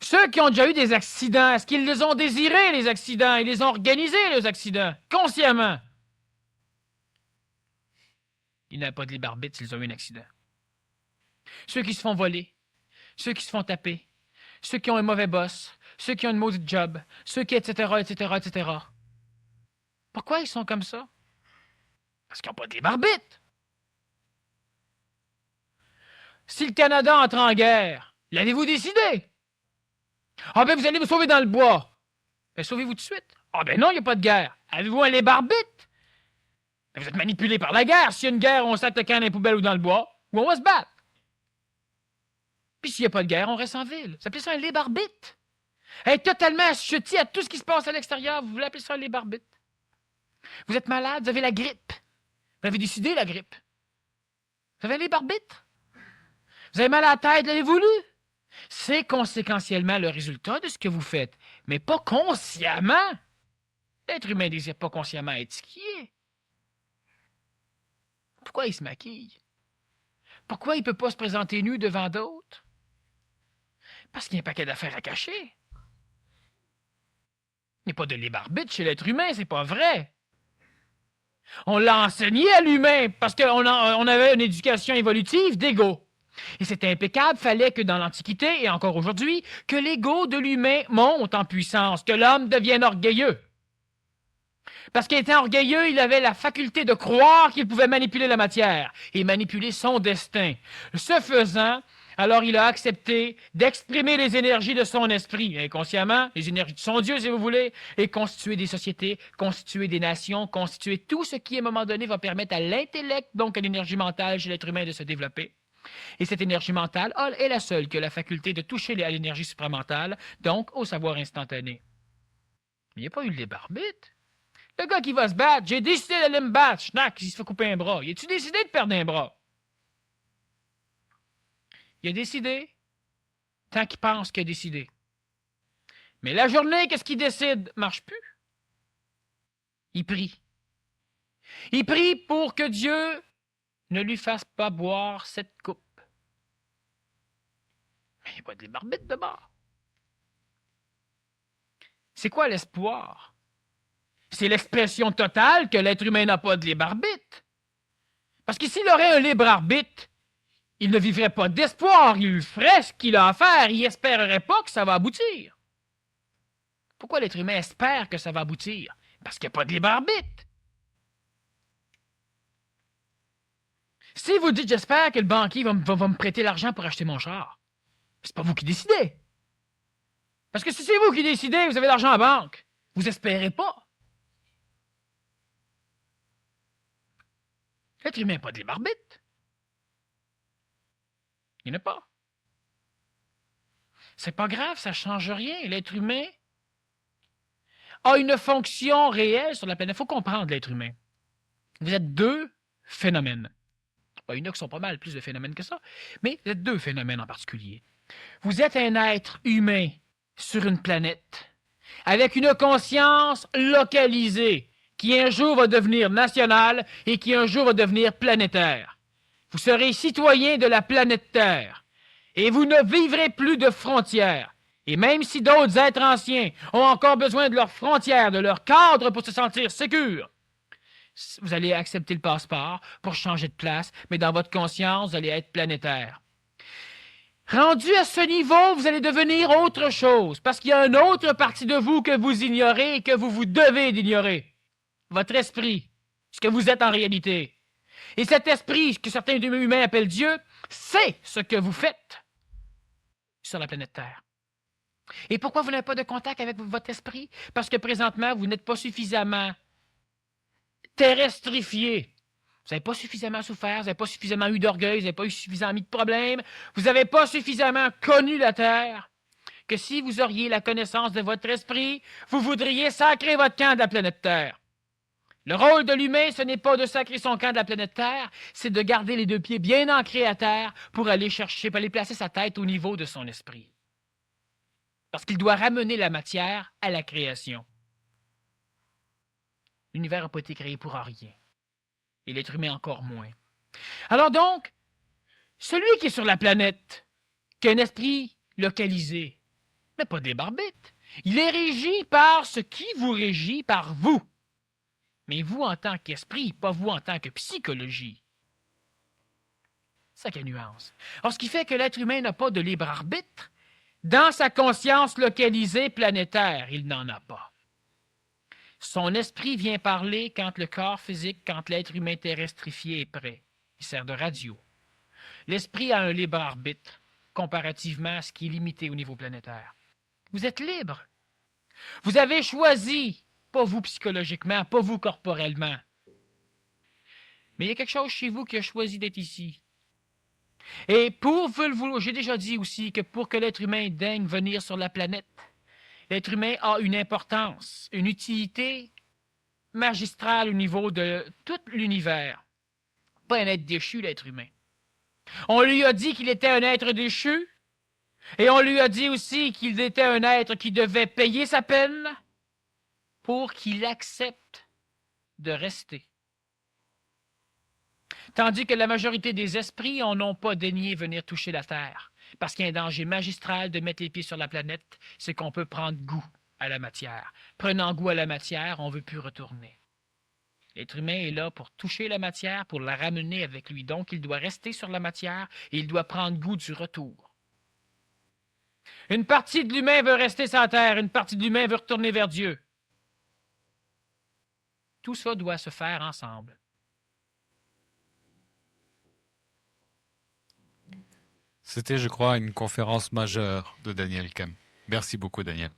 Ceux qui ont déjà eu des accidents, est-ce qu'ils les ont désirés, les accidents? Ils les ont organisés, les accidents, consciemment? Ils n'avaient pas de libre arbitre s'ils ont eu un accident. Ceux qui se font voler, ceux qui se font taper, ceux qui ont un mauvais boss, ceux qui ont une maudite job, ceux qui, etc., etc., etc. Pourquoi ils sont comme ça? Parce qu'ils n'ont pas de libre arbitre. Si le Canada entre en guerre, L'avez-vous décidé? Ah ben, vous allez vous sauver dans le bois. Ben, sauvez-vous tout de suite. Ah ben non, il n'y a pas de guerre. Avez-vous un lébar bite? Ben, vous êtes manipulé par la guerre. S'il y a une guerre, on sac le camp dans les poubelles ou dans le bois, ou on va se battre. Puis s'il n'y a pas de guerre, on reste en ville. Vous appelez ça un lébar bite? Être totalement assujetti à tout ce qui se passe à l'extérieur, vous voulez appeler ça un lébar bite? Vous êtes malade, vous avez la grippe. Vous avez décidé la grippe. Vous avez un lébar bite? Vous avez mal à la tête, l'avez voulu? C'est conséquentiellement le résultat de ce que vous faites, mais pas consciemment. L'être humain ne désire pas consciemment être ce qu'il est. Pourquoi il se maquille? Pourquoi il ne peut pas se présenter nu devant d'autres? Parce qu'il y a un paquet d'affaires à cacher. Il n'y a pas de libre arbitre chez l'être humain, c'est pas vrai. On l'a enseigné à l'humain parce qu'on avait une éducation évolutive d'ego. Et c'était impeccable, fallait que dans l'Antiquité et encore aujourd'hui, que l'ego de l'humain monte en puissance, que l'homme devienne orgueilleux. Parce qu'il était orgueilleux, il avait la faculté de croire qu'il pouvait manipuler la matière et manipuler son destin. Ce faisant, alors il a accepté d'exprimer les énergies de son esprit, inconsciemment, les énergies de son Dieu, si vous voulez, et constituer des sociétés, constituer des nations, constituer tout ce qui, à un moment donné, va permettre à l'intellect, donc à l'énergie mentale chez l'être humain de se développer. Et cette énergie mentale est la seule qui a la faculté de toucher à l'énergie supramentale, donc au savoir instantané. Mais il n'y a pas eu le libre arbitre. Le gars qui va se battre, j'ai décidé d'aller me battre, schnack, il se fait couper un bras. Il a-tu décidé de perdre un bras? Il a décidé, tant qu'il pense qu'il a décidé. Mais la journée, qu'est-ce qu'il décide? Marche plus. Il prie. Il prie pour que Dieu ne lui fasse pas boire cette coupe. Mais il n'y a pas de libre arbitre de bord. C'est quoi l'espoir? C'est l'expression totale que l'être humain n'a pas de libre arbitre. Parce que s'il aurait un libre arbitre, il ne vivrait pas d'espoir, il ferait ce qu'il a à faire, il n'espérerait pas que ça va aboutir. Pourquoi l'être humain espère que ça va aboutir? Parce qu'il n'y a pas de libre arbitre. Si vous dites, j'espère que le banquier va me prêter l'argent pour acheter mon char, c'est pas vous qui décidez. Parce que si c'est vous qui décidez, vous avez l'argent en banque, vous espérez pas. L'être humain n'a pas de libre arbitre. Il n'y en a pas. C'est pas grave, ça ne change rien. L'être humain a une fonction réelle sur la planète. Il faut comprendre l'être humain. Vous êtes deux phénomènes. Il y en a qui sont pas mal plus de phénomènes que ça, mais vous êtes deux phénomènes en particulier. Vous êtes un être humain sur une planète avec une conscience localisée qui un jour va devenir nationale et qui un jour va devenir planétaire. Vous serez citoyen de la planète Terre et vous ne vivrez plus de frontières. Et même si d'autres êtres anciens ont encore besoin de leurs frontières, de leur cadre pour se sentir sécures, vous allez accepter le passeport pour changer de place, mais dans votre conscience, vous allez être planétaire. Rendu à ce niveau, vous allez devenir autre chose, parce qu'il y a une autre partie de vous que vous ignorez et que vous devez d'ignorer. Votre esprit, ce que vous êtes en réalité. Et cet esprit, que certains humains appellent Dieu, c'est ce que vous faites sur la planète Terre. Et pourquoi vous n'avez pas de contact avec votre esprit? Parce que présentement, vous n'êtes pas suffisamment terrestrifié. Vous n'avez pas suffisamment souffert, vous n'avez pas suffisamment eu d'orgueil, vous n'avez pas eu suffisamment mis de problèmes, vous n'avez pas suffisamment connu la Terre, que si vous auriez la connaissance de votre esprit, vous voudriez sacrer votre camp de la planète Terre. Le rôle de l'humain, ce n'est pas de sacrer son camp de la planète Terre, c'est de garder les deux pieds bien ancrés à terre pour aller chercher, pour aller placer sa tête au niveau de son esprit. Parce qu'il doit ramener la matière à la création. L'univers n'a pas été créé pour rien. Et l'être humain encore moins. Alors donc, celui qui est sur la planète, qui a un esprit localisé, mais pas des barbites, il est régi par ce qui vous régit par vous. Mais vous en tant qu'esprit, pas vous en tant que psychologie. C'est ça qui est la nuance. Alors, ce qui fait que l'être humain n'a pas de libre arbitre, dans sa conscience localisée planétaire, il n'en a pas. Son esprit vient parler quand le corps physique, quand l'être humain terrestrifié est prêt. Il sert de radio. L'esprit a un libre arbitre comparativement à ce qui est limité au niveau planétaire. Vous êtes libre. Vous avez choisi, pas vous psychologiquement, pas vous corporellement. Mais il y a quelque chose chez vous qui a choisi d'être ici. Et j'ai déjà dit aussi que pour que l'être humain daigne venir sur la planète, l'être humain a une importance, une utilité magistrale au niveau de tout l'univers. Pas un être déchu, l'être humain. On lui a dit qu'il était un être déchu, et on lui a dit aussi qu'il était un être qui devait payer sa peine pour qu'il accepte de rester. Tandis que la majorité des esprits n'ont pas daigné venir toucher la Terre, parce qu'il y a un danger magistral de mettre les pieds sur la planète, c'est qu'on peut prendre goût à la matière. Prenant goût à la matière, on ne veut plus retourner. L'être humain est là pour toucher la matière, pour la ramener avec lui. Donc, il doit rester sur la matière et il doit prendre goût du retour. Une partie de l'humain veut rester sur la terre, une partie de l'humain veut retourner vers Dieu. Tout ça doit se faire ensemble. C'était, je crois, une conférence majeure de Daniel Kem. Merci beaucoup, Daniel.